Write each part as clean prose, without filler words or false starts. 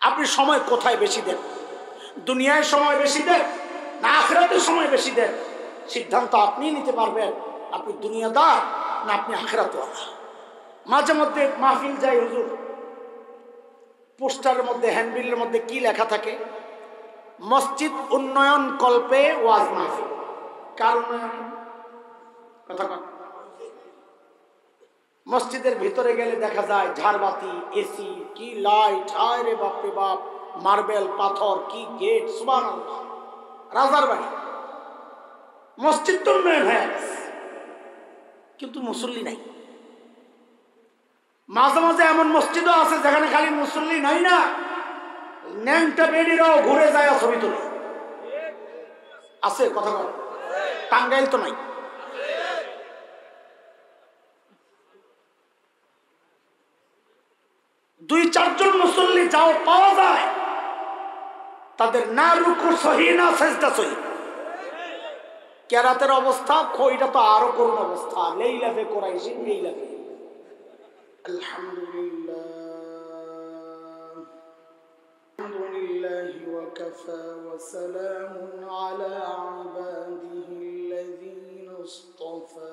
আপনি সময় কোথায় বেশি দেন? দুনিয়ায় সময় বেশি দেন না আখিরাতে সময় বেশি দেন? সিদ্ধান্ত আপনিই নিতে পারবেন। আপনি দুনিয়াদার না আপনি আখিরাতওয়ালা। মাঝে মধ্যে মাহফিল যাই হুজুর, পোস্টারের মধ্যে হ্যান্ডবিলের মধ্যে কি লেখা থাকে? মসজিদ উন্নয়ন কল্পে ওয়াজ মাহফিল। কার উন্নয়ন? কথা কন। মসজিদের ভিতরে গেলে দেখা যায় ঝাড়বাতি, এসি, কি লাইট, আয় রে বাপ রে বাপ, মার্বেল পাথর, কি গেট, সুবহানাল্লাহ। রাজার বাড়ি। মসজিদ তো উন্নয়ন হয়ে গেছে, কিন্তু মুসল্লি নাই। মাঝে মাঝে এমন মসজিদও আছে যেখানে খালি মুসল্লি নাই না, ন্যাংটা বেডিরাও ঘুরে যায় ছবি তুলে। আছে কথা বল। টাঙ্গাইল তো নাই। দুই চারজন মুসল্লি যাও পাওয়া যায়, তাদের না রুকু সহি না সেজদা সহি। কেরাতের অবস্থা খইটা তো আরো করুণ অবস্থা। লেইলাফে কোরাইশি লেইলাফে। আলহামদুলিল্লাহ আলহামদুলিল্লাহি ওয়া কাফা ওয়া সালামুন আলা ইবাদিহিল্লাযীনা ইসতাফা।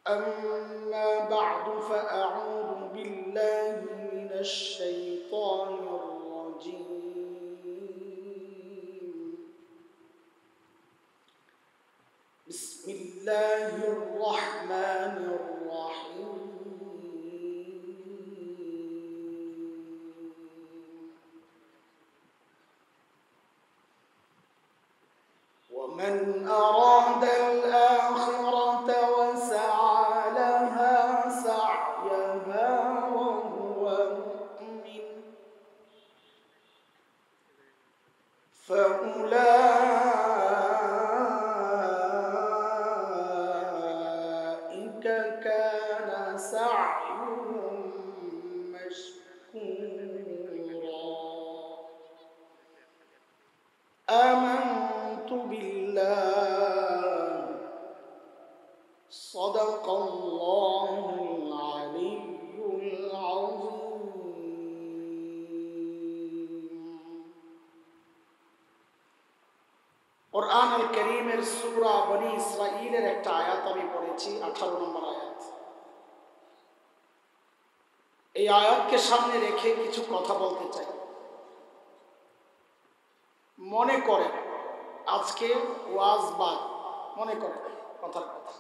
أما بعد فأعوذ بالله من الشيطان الرجيم. بسم الله الرحمن الرحيم. ومن أراد الآخرة وسعى لها سعيها وهو مؤمن فأولئك كان سعيهم مشكورا. آمنت بالله صدق الله العلي العظيم. কোরআনুল কারীমের সূরা বনী ইসরাঈলের একটা আয়াত আমি পড়েছি, 18 নম্বর আয়াত। এই আয়াতকে সামনে রেখে কিছু কথা বলতে চাই। মনে করে আজকে ওয়াজ বাদ, মনে করে কথার কথা,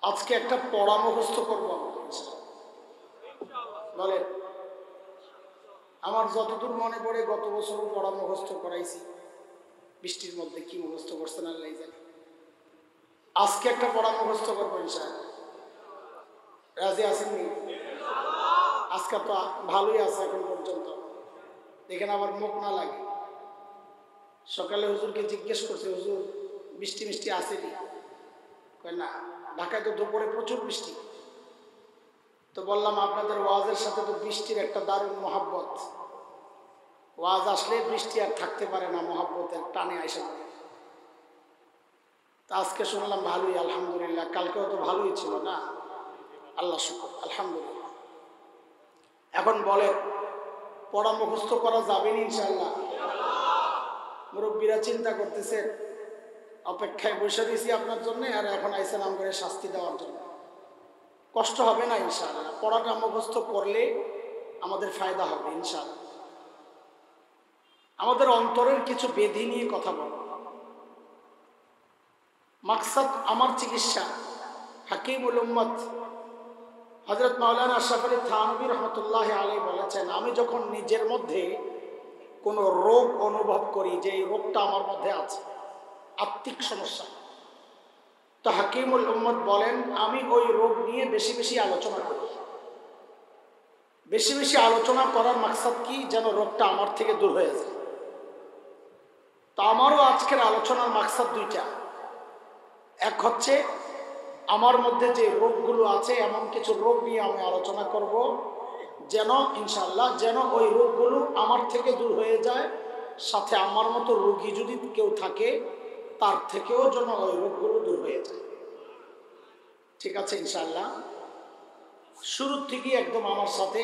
আজকে একটা পড়া মুখস্থ করবো বলে। আমার যতদূর মনে পড়ে গত বছরও পড়া মুখস্থ করাইছি, বৃষ্টির মধ্যে কি মুখস্থ করছেন আল্লাহ জানে। আজকে একটা পড়া মুখস্থ করবো ইনশাআল্লাহ। রাজি আছেন? আজকে তো ভালোই আছে এখন পর্যন্ত, এখানে আমার মুখ না লাগে। সকালে হুজুরকে জিজ্ঞেস করছে, হুজুর বৃষ্টি মিষ্টি আসেনি? কয় না, ঢাকায় তো দুপুরে প্রচুর বৃষ্টি। তো বললাম আপনাদের ওয়াজের সাথে তো বৃষ্টির একটা দারুণ মহাব্বত। ওয়াজ আসলে বৃষ্টি আর থাকতে পারে না, মহাব্বতের টানে আসে। তা আজকে শুনলাম ভালোই, আলহামদুলিল্লাহ। কালকেও তো ভালোই ছিল না, আল্লাহ শুকর, আলহামদুলিল্লাহ। এখন বলে পড়া মুখস্থ করা যাবে না ইনশাআল্লাহ? মুরব্বীরা চিন্তা করতেছেন, অপেক্ষায় বসে দিয়েছি আপনার জন্য, আর এখন আইসেন আমাকে শাস্তি দেওয়ার জন্য। কষ্ট হবে না ইনশাআল্লাহ। পড়াটা মুখস্থ করলে আমাদের ফায়দা হবে ইনশাআল্লাহ। আমাদের অন্তরের কিছু বেধি নিয়ে কথা বলব। মাকসাদ আমার চিকিৎসা। হাকিমুল উম্মত হযরত মাওলানা আশরাফ আলী থানভী রহমতুল্লাহ আলাইহি বলেছেন, আমি যখন নিজের মধ্যে কোনো রোগ অনুভব করি, যে এই রোগটা আমার মধ্যে আছে, আত্মিক সমস্যা, তো হাকিমুল উম্মত বলেন আমি ওই রোগ নিয়ে বেশি বেশি আলোচনা করি। বেশি বেশি আলোচনা করার মাকসাদ কি? যেন রোগটা আমার থেকে দূর হয়ে যায়। তো আমারও আজকের আলোচনার মাকসাদ দুইটা। এক হচ্ছে আমার মধ্যে যে রোগগুলো আছে, এমন কিছু রোগ নিয়ে আমি আলোচনা করব, যেন ইনশাআল্লাহ যেন ওই রোগগুলো আমার থেকে দূর হয়ে যায়। সাথে আমার মতো রোগী যদি কেউ থাকে, তার থেকেও যেন ওই রোগগুলো দূর হয়ে যায়। ঠিক আছে ইনশাআল্লাহ? শুরু থেকে একদম আমার সাথে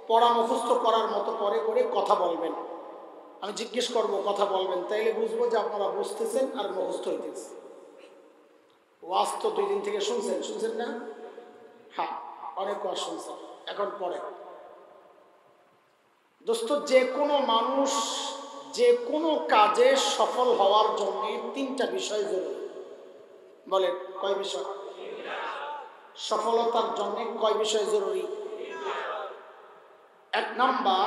পড়া মুখস্থ করার মতো করে করে কথা বলবেন। আমি জিজ্ঞেস করব, কথা বলবেন, তাইলে বুঝবো যে আপনারা বুঝতেছেন আর মুখস্থ হইতেছে। ওয়াজ তো 2 দিন থেকে শুনছেন না? হ্যাঁ, অনেক ওয়াজ শুনছেন। এখন পড়ে দোস্ত, যে কোনো মানুষ যে কোনো কাজে সফল হওয়ার জন্য 3টা বিষয় জরুরি। বলেন কয় বিষয়? সফলতার জন্য কয় বিষয় জরুরি? 1 নাম্বার,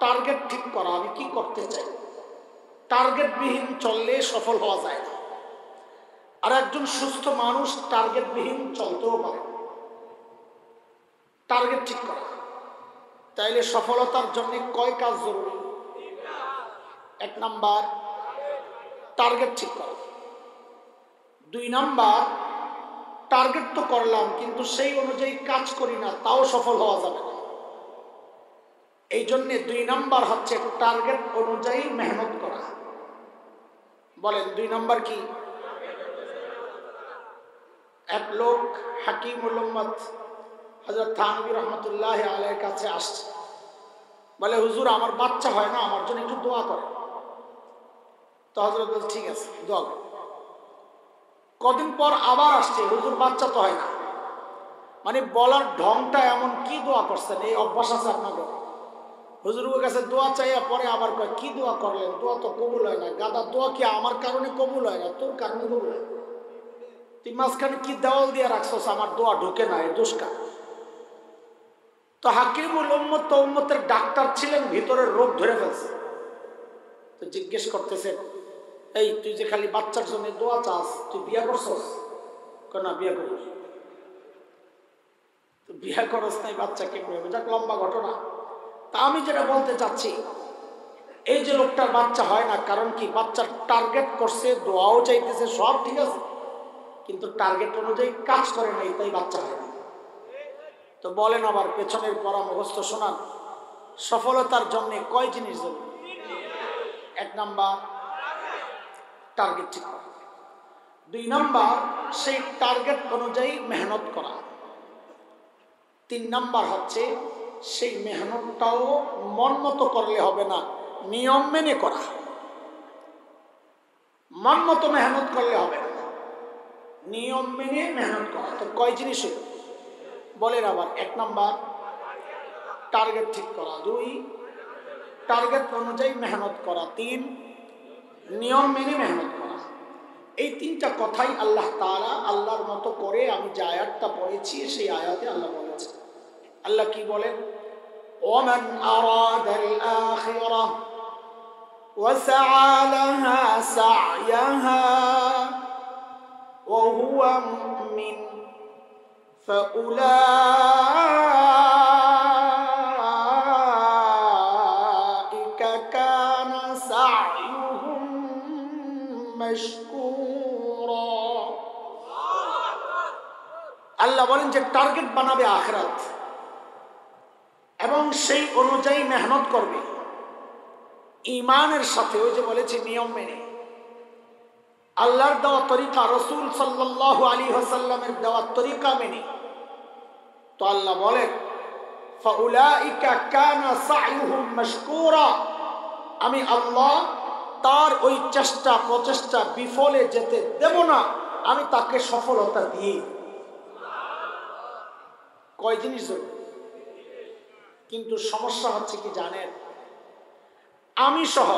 টার্গেট ঠিক করা, আমি কি করতে চাই। টার্গেটবিহীন চললে সফল হওয়া যায় না। আর একজন সুস্থ মানুষ টার্গেটবিহীন চলতেও পারে। টার্গেট ঠিক করা, তাইলে সফলতার জন্য কয় কাজ জরুরি? 1 নাম্বার, টার্গেট ঠিক করা। 2 নাম্বার, টার্গেট তো করলাম কিন্তু সেই অনুযায়ী কাজ করি না, তাও সফল হওয়া যাবে না। এই জন্যে 2 নাম্বার হচ্ছে টার্গেট অনুযায়ী মেহনত করা। বলেন 2 নাম্বার কি? এক লোক হাকিমুল উম্মত হযরত থানভী রহমতুল্লাহ আলাইহির কাছে আসছে, বলে হুজুর আমার বাচ্চা হয় না, আমার জন্য একটু দোয়া করেন। তো হযরত বলে ঠিক আছে, দোয়া করেন। কদিন পর আবার আসছে, হুজুর বাচ্চা তো হয় না। মানে বলার ঢংটা এমন, কি দোয়া করছেন, এই অভ্যাস আছে আপনাদের? হুজুরের কাছে দোয়া চাইয়া পরে আবার কয় কি দোয়া করলেন, দোয়া তো কবুল হয় না। গাদা, দোয়া কি আমার কারণে কবুল হয় না, তোর কারণে কবুল হয়। তুই মাঝখানে কি দেওয়াল দিয়ে রাখছস, আমার দোয়া ঢোকে না, এই দোষ কার? তো হাকিমুল উম্মত তো উম্মতের ডাক্তার ছিলেন, ভিতরের রোগ ধরে ফেলছে। তো জিজ্ঞেস করতেছেন, এই তুই যে খালি বাচ্চার জন্য দোয়া চাস, তুই বিয়া করছস? না, বিয়া করিস। তো বিয়া করস নাই, বাচ্চা কেমন হবে? যাক, লম্বা ঘটনা। তা আমি যেটা বলতে চাচ্ছি, এই যে লোকটার বাচ্চা হয় না, কারণ কি? বাচ্চার টার্গেট করছে, দোয়াও চাইতেছে, সব ঠিক আছে, কিন্তু টার্গেট অনুযায়ী কাজ করে নাই, তাই বাচ্চা হয় না। তো বলেন আবার, পেছনের পড়া মুখস্থ শোনান, সফলতার জন্য কয় জিনিস জরুরি? 1 নাম্বার, টার্গেট ঠিক করা। 2 নাম্বার, সেই টার্গেট অনুযায়ী মেহনত করা। 3 নাম্বার হচ্ছে সেই মেহনতটাও মন মতো করলে হবে না, নিয়ম মেনে করা। মন মতো মেহনত করলে হবে না, নিয়ম মেনে মেহনত করা। তো কয় জিনিস? বলেন আবার। 1 নাম্বার, টার্গেট ঠিক করা। 2, টার্গেট অনুযায়ী মেহনত করা। 3, নিয়ম মেনে মেহনত করা। এই 3টা কথাই আল্লাহ তাআলা আল্লাহর মতো করে, আমি যে আয়াতটা পড়েছি সেই আয়াতে আল্লাহ বলেছেন। আল্লাহ কি বলেন? ওমান আরাদাল আখিরাহ ওয়া সাআ লাহা সা'য়াহা ওয়া হুয়া মুমিন ফাউলাইকা কানা সা'য়ুহুম মাশকুরা। আল্লাহ বলেন যে টার্গেট বানাবে আখিরাত এবং সেই অনুযায়ী মেহনত করবে ঈমানের সাথে। ওই যে বলেছে নিয়ম মেনে, আল্লাহর দেওয়া তরিকা, রাসূল সাল্লাল্লাহু আলাইহি ওয়াসাল্লামের দেওয়া তরিকা মেনে। তো আল্লাহ বলেন ফাউলাইকা কানা সা'য়ুহুম মাশকুরা, আমি আল্লাহ তার ওই চেষ্টা প্রচেষ্টা বিফলে যেতে দেব না, আমি তাকে সফলতা দিই। কয় জিনিস জরুরি? কিন্তু সমস্যা হচ্ছে কি জানেন, আমি সহ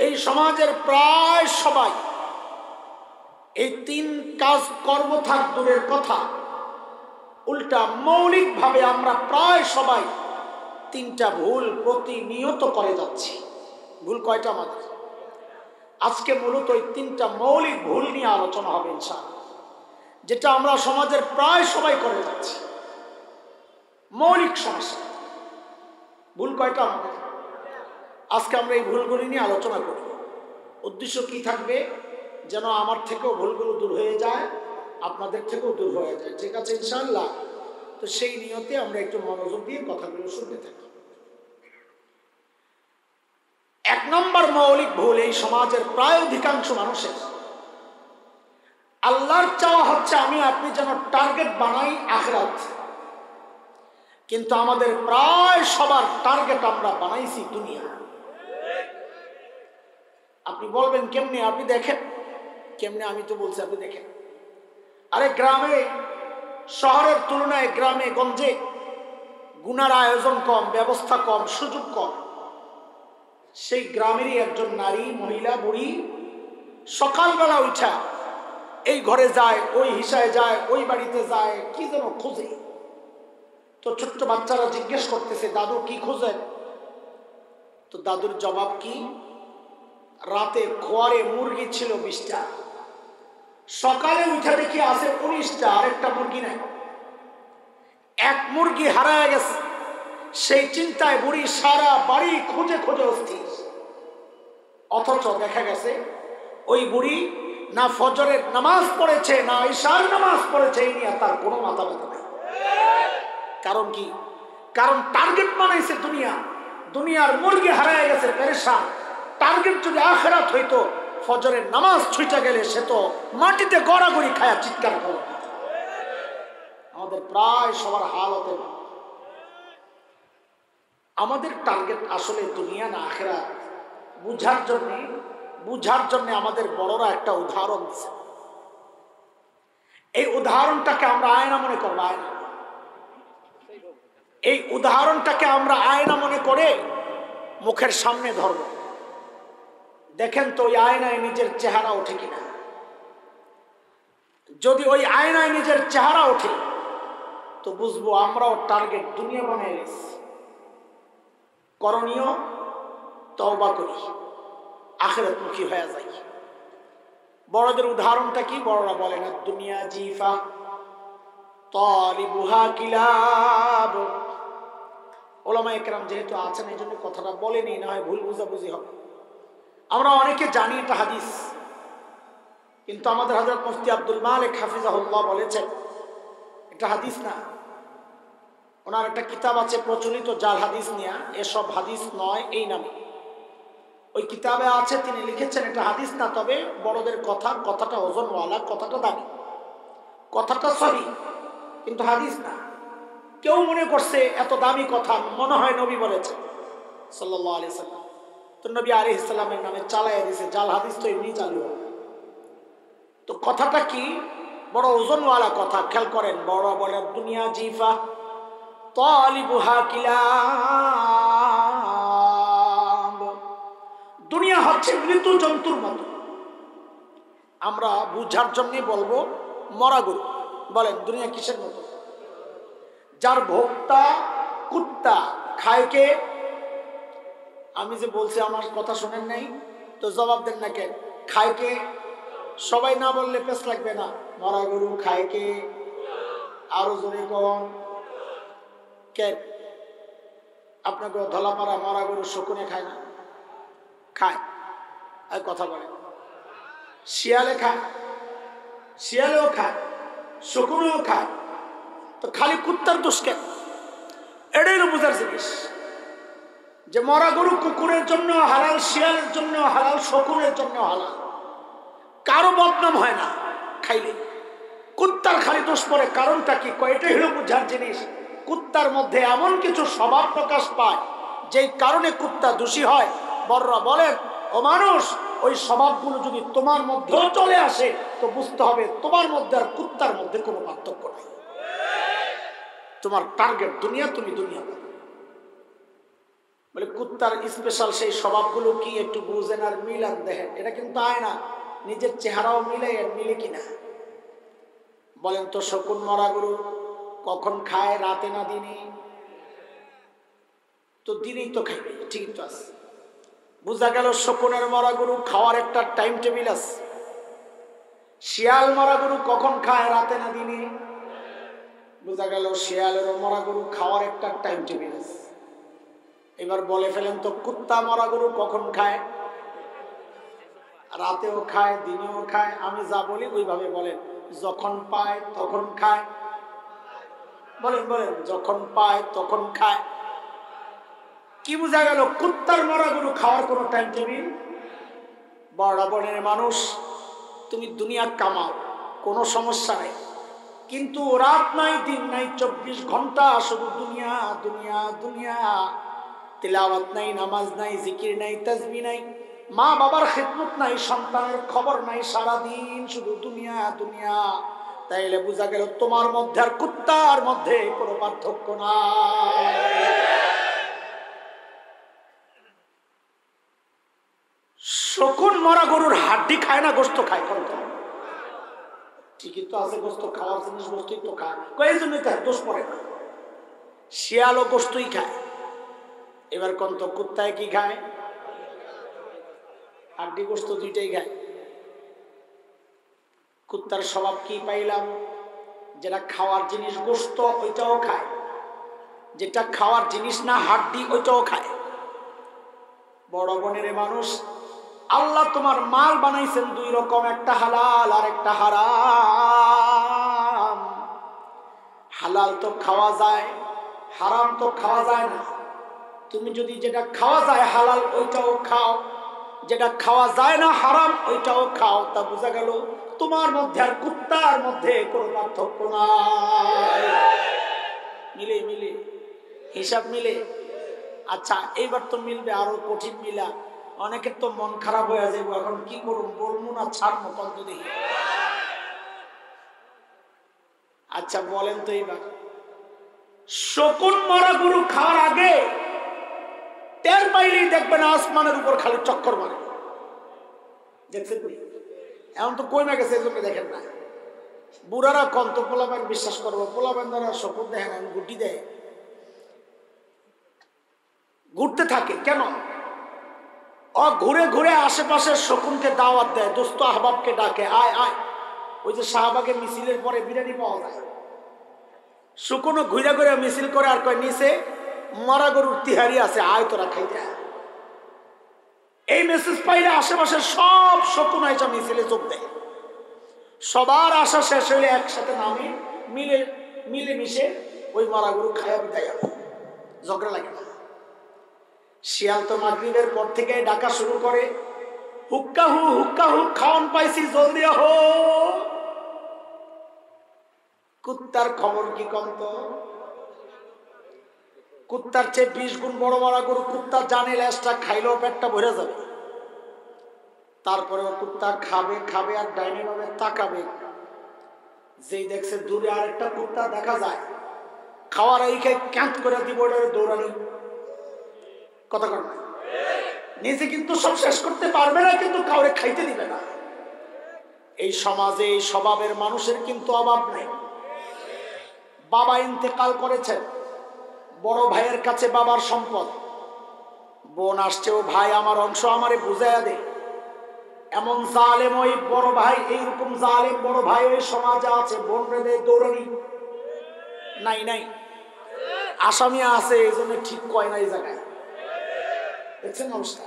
এই সমাজের প্রায় সবাই এই 3 কাজ কর্ম থাক দূরের কথা, উল্টা মৌলিকভাবে আমরা প্রায় সবাই 3টা ভুল প্রতিনিয়ত করে যাচ্ছি। ভুল কয়টা আমাদের? আজকে মূলত ওই 3টা মৌলিক ভুল নিয়ে আলোচনা হবে ইনশাআল্লাহ, যেটা আমরা সমাজের প্রায় সবাই করে যাচ্ছি। মৌলিক সমস্যা। ভুল কয়টা আমাদের? আজকে আমরা এই ভুলগুলি নিয়ে আলোচনা করি। উদ্দেশ্য কি থাকবে? যেন আমার থেকেও ভুলগুলো দূর হয়ে যায়, আপনাদের থেকেও দূর হয়ে যায়। ঠিক আছে ইনশাআল্লাহ? তো সেই নিয়তে আমরা একটু মনোযোগ দিয়ে কথাগুলো শুনতে থাকি। 1 নম্বর মৌলিক ভুল এই সমাজের প্রায় অধিকাংশ মানুষের, আল্লাহর চাওয়া হচ্ছে আমি আপনি যেন টার্গেট বানাই আখিরাত। কিন্তু আমাদের প্রায় সবার টার্গেট আমরা বানাইছি দুনিয়া। আপনি বলবেন কেমনে? আপনি দেখেন কেমনে, আমি তো বলছি আপনি দেখেন। আরে গ্রামে শহরের তুলনায় গ্রামে গঞ্জে গুনার আয়োজন কম, ব্যবস্থা কম, সুযোগ কম। সেই গ্রামেরই একজন নারী, মহিলা, বুড়ি সকালবেলা উঠা এই ঘরে যায়, ওই হিসায় যায়, ওই বাড়িতে যায়, কি যেন খোঁজে। তো ছোট্ট বাচ্চারা জিজ্ঞেস করতেছে, দাদু কি খোঁজেন? তো দাদুর জবাব কি? রাতে খোয়ারে মুরগি ছিল 20টা, সকালে উঠে দেখি আছে 19টা, আরেকটা মুরগি নাই। এক মুরগি হারায় গেছে। সেই চিন্তায় বুড়ি সারা বাড়ি খুঁজে খুঁজে অস্থির। অথচ দেখা গেছে ওই বুড়ি না ফজরের নামাজ পড়েছে, না ইশার নামাজ পড়েছে, এই নিয়ে তার কোনো মাথা ব্যথা নাই। কারণ কি? কারণ টার্গেট বানাইছে দুনিয়া। দুনিয়ার মুরগি হারায় গেছে, পেরেশান। টার্গেট যদি আখিরাত হইতো, ফজরের নামাজ ছুটে গেলে সে তো মাটিতে গড়াগড়ি খায়া চিৎকার করে। আমাদের প্রায় সবার হাল হতে, আমাদের টার্গেট আসলে দুনিয়া না আখিরাত। বুঝার জন্য আমাদের বড়রা একটা উদাহরণ দিচ্ছে। এই উদাহরণটাকে আমরা আয়না মনে করব। আয়না, এই উদাহরণটাকে আমরা আয়না মনে করে মুখের সামনে ধরব। দেখেন তো ওই আয়নায় নিজের চেহারা ওঠে কিনা। যদি ওই আয়নায় নিজের চেহারা ওঠে তো বুঝবো আমরাও টার্গেট দুনিয়া বানিয়ে গেছি। করণীয় তওবা করি, আখিরাতমুখী হয়ে যাই। বড়দের উদাহরণটা কি? বড়রা বলেন দুনিয়া জিফা তালিবুহা কিলাব। ওলামায়ে কেরাম যেহেতু আছেন এই জন্য কথাটা বলেনি, না হয় ভুল বুঝাবুঝি হবে। আমরা অনেকে জানি এটা হাদিস, কিন্তু আমাদের হযরত মুফতি আব্দুল মালিক হাফিজাহুল্লাহ বলেছেন এটা হাদিস না। ওনার একটা কিতাব আছে প্রচলিত জাল হাদিস নিয়ে, এসব হাদিস নয় এই নামে। ওই কিতাবে আছে, তিনি লিখেছেন এটা হাদিস না, তবে বড়দের কথাটা ওজনওয়ালা, কথাটা দামি, কথাটা সহি, কিন্তু হাদিস না। কেউ মনে করছে এত দামি কথা মনে হয় নবী বলেছেন সাল্লাল্লাহু আলাইহি সাল্লাম। তো নবী আলাইহিস সালামের নামে চালাইয়া দিয়েছে। জাল হাদিস তো এমনি চালু হয়। তো কথাটা কি? বড় ওজনওয়ালা কথা। খেয়াল করেন, বড় বলে দুনিয়া জিফা তালিবুহা কিলাব। দুনিয়া হচ্ছে মৃত জন্তুর মতো। আমরা বুঝার জন্য বলবো মরা গরু। বলেন দুনিয়া কিসের মতো? যার ভোক্তা কুত্তা, খায় কে? আমি যে বলছি আমার কথা শোনেন নাই তো জবাব দেন না কেন? খায় কে? সবাই না বললে পেছ লাগবে না। মরা গরু খায় কে? আরো জোরে কোন? কে? আপনাকে ধলাপাড়া মরা গরু শকুনে খায় না? খায়। আর কথা বলে শিয়ালে খায়, শিয়ালেও খায়, শকুনেও খায়। তো খালি কুত্তার দোষ কেন? এটাই বোঝার জিনিস যে মরা গরু কুকুরের জন্য হালাল, শিয়ালের জন্য হালাল, শকুনের জন্য হালাল। কারো বদনাম হয় না খাইলে। কুত্তার খালি দোষ পড়ে, কারণটা কি? এটাই হলো বুঝার জিনিস। কুত্তার মধ্যে এমন কিছু স্বভাব প্রকাশ পায় যেই কারণে কুত্তা দোষী হয়। বড়রা বলেন ও মানুষ, ওই স্বভাবগুলো যদি তোমার মধ্যেও চলে আসে তো বুঝতে হবে তোমার মধ্যে আর কুত্তার মধ্যে কোনো পার্থক্য নাই। তোমার টার্গেট দুনিয়া, তুমি দুনিয়া। বলে কুত্তার স্পেশাল সেই স্বভাবগুলো কি একটু বুঝেন আর মিলান দেখেন। এটা কিন্তু আয়না, নিজের চেহারাও মিলে মিলে কিনা। বলেন তো শকুন মরা গরু কখন খায়? রাতে না দিনে? তো দিনেই তো খাইবে, ঠিক তো আছে। বুঝা গেল শকুনের মরা গরু খাওয়ার একটা টাইম টেবিল আছে। শিয়াল মরা গরু কখন খায়? রাতে না দিনে? বুঝা গেল শিয়ালের মরা গরু খাওয়ার একটা টাইম টেবিল আছে। এবার বলে ফেলেন তো কুত্তা মরা গরু কখন খায়? রাতেও খায়, দিনেও খায়। আমি যা বলি ওইভাবে বলেন। যখন পায় তখন খায়। বলেন বলেন, যখন পায় তখন খায়। কি বোঝা গেল? কুত্তার মরা গরু খাওয়ার কোনো টাইম টেবিল। বড় বনের মানুষ, তুমি দুনিয়া কামাও, কোনো সমস্যা নেই, কিন্তু রাত নাই দিন নাই 24 ঘন্টা শুধু দুনিয়া দুনিয়া দুনিয়া। তিলাওয়াত নাই, নামাজ নাই, জিকির নাই, তাসবিহ নাই, মা বাবার খিদমত নাই, সন্তানের খবর নাই, সারাদিন শুধু দুনিয়া দুনিয়া। তাইলে বোঝা গেল তোমার মধ্যে আর কুত্তার মধ্যে কোনো পার্থক্য নাই। শকুন মরা গরুর হাড্ডি খায় না, গোস্ত খায়? কোন ঠিকই তো আছে, গোস্ত খাওয়ার জিনিস গোস্তই তো খায়, এই জন্যই তার দোষ পড়ে না। শিয়ালও গোস্তই খায়। এবার কোন তো কুত্তায় কি খায়? হাড্ডি গোস্ত দুইটাই খায়। কুত্তার স্বভাব কি পাইলাম? যেটা খাওয়ার জিনিস গোস্ত ওইটাও খায়, যেটা খাওয়ার জিনিস না হাড্ডি ওইটাও খায়। বড় বোনের মানুষ, আল্লাহ তোমার মাল বানাইছেন দুই রকম, একটা হালাল আর একটা হারাম। হালাল তো খাওয়া যায়, হারাম তো খাওয়া যায় না। তুমি যদি যেটা খাওয়া যায় হালাল ওইটাও খাও, যেটা খাওয়া যায় না হারাম ওইটাও খাও, তা বোঝা গেল তোমার মধ্যে আর কুত্তার মধ্যে কোনো পার্থক্য নাই। মিলে মিলে হিসাব মিলে। আচ্ছা এইবার তো মিলবে, আরো কঠিন মিলা। অনেকের তো মন খারাপ হয়ে যাবে, এখন কি করুন, বলবো না ছাড়বো কত দেখি? আচ্ছা বলেন তো এইবার, শকুন মরা গরু খাওয়ার আগে টের পাইলেই দেখবেন আসমানের উপর খালি চক্কর মারে। দেখছেন? এখন তো কই না গেছে, এই জন্য দেখেন না। বুড়ারা কম তো পোলাপান বিশ্বাস করবো, পোলাপান দ্বারা শকুন দেখেন আমি গুটি দেয়, ঘুরতে থাকে। কেন? ঘুরে ঘুরে আশেপাশের শকুনকে দাওয়াত দেয়, দোস্ত আহবাবকে ডাকে, আয় আয়। ওই যে শাহবাগের মিছিলের পরে বিরিয়ানি পাওয়া যায়, শকুনও ঘুরে ঘুরে মিছিল করে আর কয় নিচে মরা গরুর তিহারি আছে, আয় তোরা খাইতে। এই মেসেজ পাইলে আশেপাশের সব শকুন আইসা মিছিলে যোগ দেয়। সবার আশা শেষ হইলে একসাথে নামে মিলে মিলে মিশে ওই মরা গরু খায়া বিদায়, ঝগড়া লাগে না। শিয়াল তো মাগরিবের পর থেকে ডাকা শুরু করে, হুক্কা হু খাওয়ান পাইছি জলদি হো। কুত্তার খবর কি কম তো? কুত্তার চেয়ে 20 গুণ বড় মরা গরু। কুত্তা জানে লেজটা খাইলেও পেটটা ভরে যাবে, তারপরেও কুত্তা খাবে খাবে আর ডাইনে বামে তাকাবে। যেই দেখছে দূরে আরেকটা কুত্তা দেখা যায়, খাওয়ার এই খাই ক্যাঁত করে দিব, দৌড়ানি কথা কর না। নিজে কিন্তু সব শেষ করতে পারবে না, কিন্তু কাউরে খাইতে দিবে না। এই সমাজে এই স্বভাবের মানুষের কিন্তু অভাব নেই। বাবা ইন্তেকাল করেছেন, বড় ভাইয়ের কাছে বাবার সম্পদ, বোন আসছে, ও ভাই আমার অংশ আমারে বুঝাইয়া দে। এমন জালেম ওই বড় ভাই, এইরকম জালেম বড় ভাই ওই সমাজে আছে। বোন রে দৌড়ানি নাই নাই, আসামি আছে, এই জন্য ঠিক কয় না এই জায়গায়। দেখছেন অবস্থা?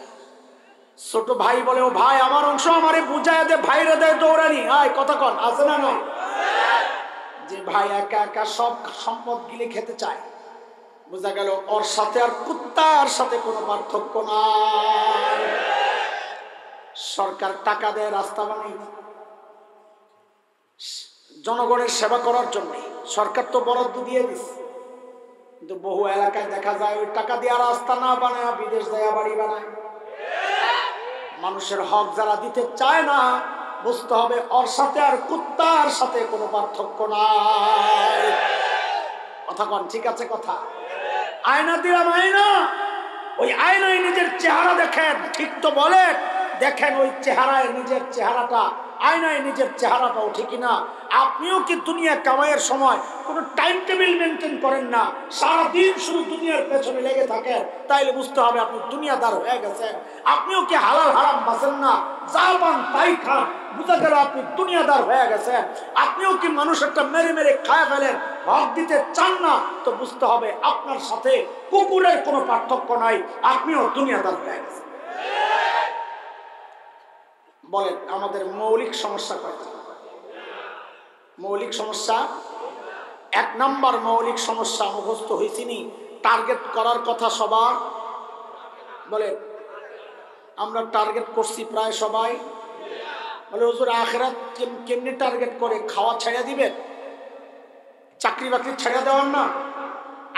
ছোট ভাই বলে, ও ভাই আমার অংশ আমারে বুঝাইয়া দে, ভাইরে দেয় দৌড়ানি, আয় কথা কন, আছে না না? যে ভাই একা একা সব সম্পদ গিলে খেতে চায়, বোঝা গেল ওর সাথে আর কুত্তার সাথে কোনো পার্থক্য নাই। সরকার টাকা দেয় রাস্তা বানাই জনগণের সেবা করার জন্য, সরকার তো বরাদ্দ দিয়ে দিচ্ছে, কিন্তু বহু এলাকায় দেখা যায় ওই টাকা দিয়ে রাস্তা না বানায় বিদেশ দেয়া বাড়ি বানায়। মানুষের হক যারা দিতে চায় না, বুঝতে হবে ওর সাথে আর কুত্তার সাথে কোনো পার্থক্য নাই। কথা কন ঠিক আছে? কথা আয়না দিলাম, আয়না, ওই আয়নায় নিজের চেহারা দেখেন, ঠিক তো বলেন? দেখেন ওই চেহারায় নিজের চেহারাটা, আয়নায় নিজের চেহারাটাও ঠিক না। আপনিও কি দুনিয়া কামাইয়ের সময় কোনো টাইম টেবিল মেনটেন করেন না, সারাদিন শুধু দুনিয়ার পেছনে লেগে থাকেন, তাইলে বুঝতে হবে আপনি দুনিয়াদার হয়ে গেছেন। আপনিও কি হালাল হারাম বাঁচেন না, যা পান তাই খান, বুঝা গেল আপনি দুনিয়াদার হয়ে গেছেন। আপনিও কি মানুষেরটা মেরে মেরে খায় ফেলেন, হক দিতে চান না, তো বুঝতে হবে আপনার সাথে কুকুরের কোনো পার্থক্য নাই, আপনিও দুনিয়াদার হয়ে গেছেন। বলেন আমাদের মৌলিক সমস্যা কয়টা? মৌলিক সমস্যা, 1 নম্বর মৌলিক সমস্যা মুখস্থ হয়েছিনি, টার্গেট করার কথা সবার। বলে আমরা টার্গেট করছি প্রায় সবাই। বলে হুজুর আখিরাত কেমনি টার্গেট করে? খাওয়া ছেড়ে দিবেন? চাকরি বাকরি ছেড়ে দেওয়ার না।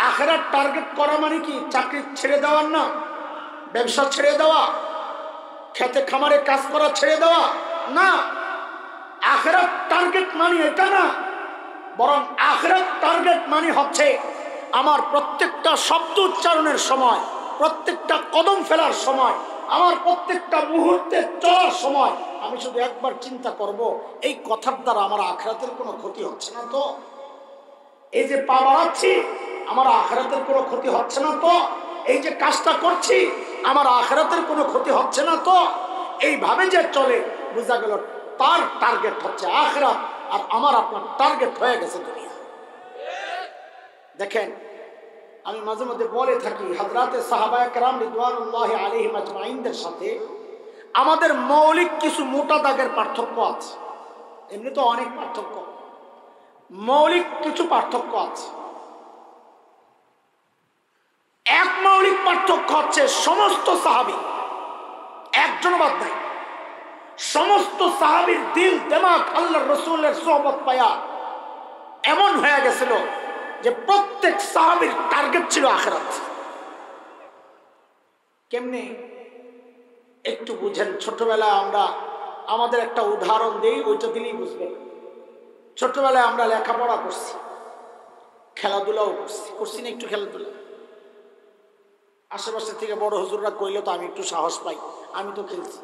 আখিরাত টার্গেট করা মানে কি চাকরি ছেড়ে দেওয়ার না, ব্যবসা ছেড়ে দেওয়া, খেতে খামারে কাজ করা ছেড়ে দেওয়া না। আখিরাত টার্গেট মানে এটা না, বরং আখিরাত টার্গেট মানে হচ্ছে আমার প্রত্যেকটা শব্দ উচ্চারণের সময়, প্রত্যেকটা কদম ফেলার সময়, আমার প্রত্যেকটা মুহূর্তে চলার সময় আমি শুধু একবার চিন্তা করব এই কথার দ্বারা আমার আখিরাতের কোনো ক্ষতি হচ্ছে না তো, এই যে পা বাড়াচ্ছি আমার আখিরাতের কোনো ক্ষতি হচ্ছে না তো, এই যে কাজটা করছি আমার আখিরাতের কোনো ক্ষতি হচ্ছে না তো। এইভাবে যে চলে বোঝা গেল তার টার্গেট হচ্ছে আখিরাত, আর আমার আপনার টার্গেট হয়ে গেছে দুনিয়া। দেখেন আমি মাঝে মধ্যে বলে থাকি হযরতে সাহাবায়ে কেরাম রিদওয়ানুল্লাহি আলাইহিম আজমাইনদের সাথে আমাদের মৌলিক কিছু মোটা দাগের পার্থক্য আছে। এমনি তো অনেক পার্থক্য, মৌলিক কিছু পার্থক্য আছে। এক মৌলিক পার্থক্য হচ্ছে সমস্ত সাহাবী, একজন বাদ নাই, সমস্ত সাহাবীর দিল দিমাগ আল্লাহর রাসূলের সোহবত পায়া এমন হয়ে গেছিল যে প্রত্যেক সাহাবীর টার্গেট ছিল আখিরাত। কেমনে একটু বুঝেন। ছোটবেলায় আমরা আমাদের একটা উদাহরণ দেই, ওইটা দিলেই বুঝবেন। ছোটবেলায় আমরা লেখাপড়া করছি, খেলাধুলাও করছি না একটু খেলাধুলা। আশেপাশে থেকে বড় হুজুররা কইলে তো আমি একটু সাহস পাই, আমি তো খেলছি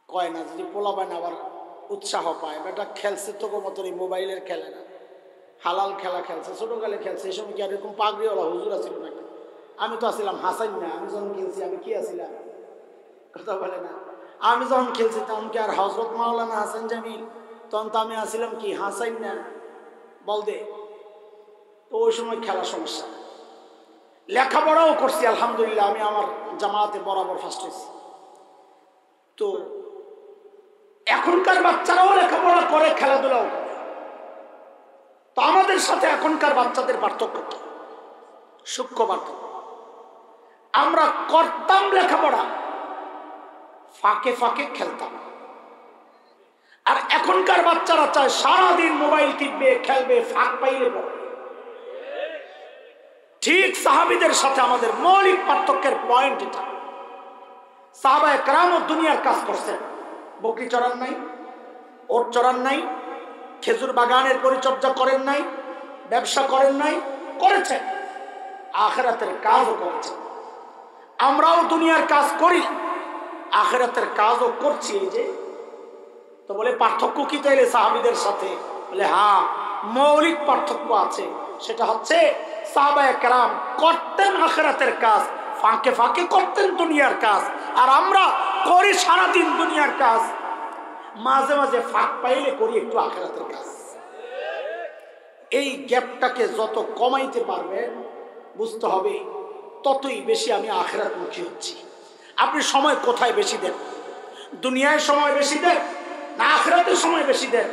কয় না, যদি পোলাবেন আবার উৎসাহ পায়, বেটা খেলছে তো মতন এই মোবাইলের খেলে না, হালাল খেলা খেলছে, ছোটকালে খেলছে। এই সময় কি আর এরকম পাগড়িওয়ালা হুজুর আছিল নাকি? আমি তো আসছিলাম হাসাইন না, আমি যখন খেলছি আমি কি আসছিলাম, কথা বলে না। আমি যখন খেলছি তখন কি আর হযরত মাওলানা হাসান জামিল, তখন তো আমি আসছিলাম কি হাসাইন না, বল দে। তো ওই সময় খেলা সমস্যা। লেখাপড়াও করছি আলহামদুলিল্লাহ, আমি আমার জামাতে বরাবর ফার্স্ট হয়েছি। তো এখনকার বাচ্চারাও লেখাপড়া করে, খেলাধুলাও করে। তো আমাদের সাথে এখনকার বাচ্চাদের পার্থক্য কি? সূক্ষ্ম পার্থক্য। আমরা করতাম লেখাপড়া, ফাঁকে ফাঁকে খেলতাম। আর এখনকার বাচ্চারা চায় সারাদিন মোবাইল টিপবে, খেলবে, ফাঁক পাইলে পড়বে। ঠিক সাহাবীদের সাথে আমাদের মৌলিক পার্থক্যের পয়েন্ট এটা। সাহাবায়ে কেরামও দুনিয়ার কাজ করছেন, বকরি চড়ান নাই, ওট চড়ান নাই, খেজুর বাগানের পরিচর্যা করেন নাই, ব্যবসা করেন নাই, করেছেন, আখিরাতের কাজও করেছেন। আমরাও দুনিয়ার কাজ করি, আখিরাতের কাজও করছি। এই যে তো বলে পার্থক্য কি তাইলে সাহাবীদের সাথে? বলে হ্যাঁ, মৌলিক পার্থক্য আছে। সেটা হচ্ছে সাহাবায়ে কেরাম করতেন আখিরাতের কাজ, ফাঁকে ফাঁকে করতেন দুনিয়ার কাজ। আর আমরা করি সারাদিন দুনিয়ার কাজ, মাঝে মাঝে ফাঁক পাইলে করি একটু আখিরাতের কাজ। এই গ্যাপটাকে যত কমাইতে পারবেন বুঝতে হবে ততই বেশি আমি আখিরাতমুখী হচ্ছি। আপনি সময় কোথায় বেশি দেন? দুনিয়ায় সময় বেশি দেন না আখিরাতে সময় বেশি দেন?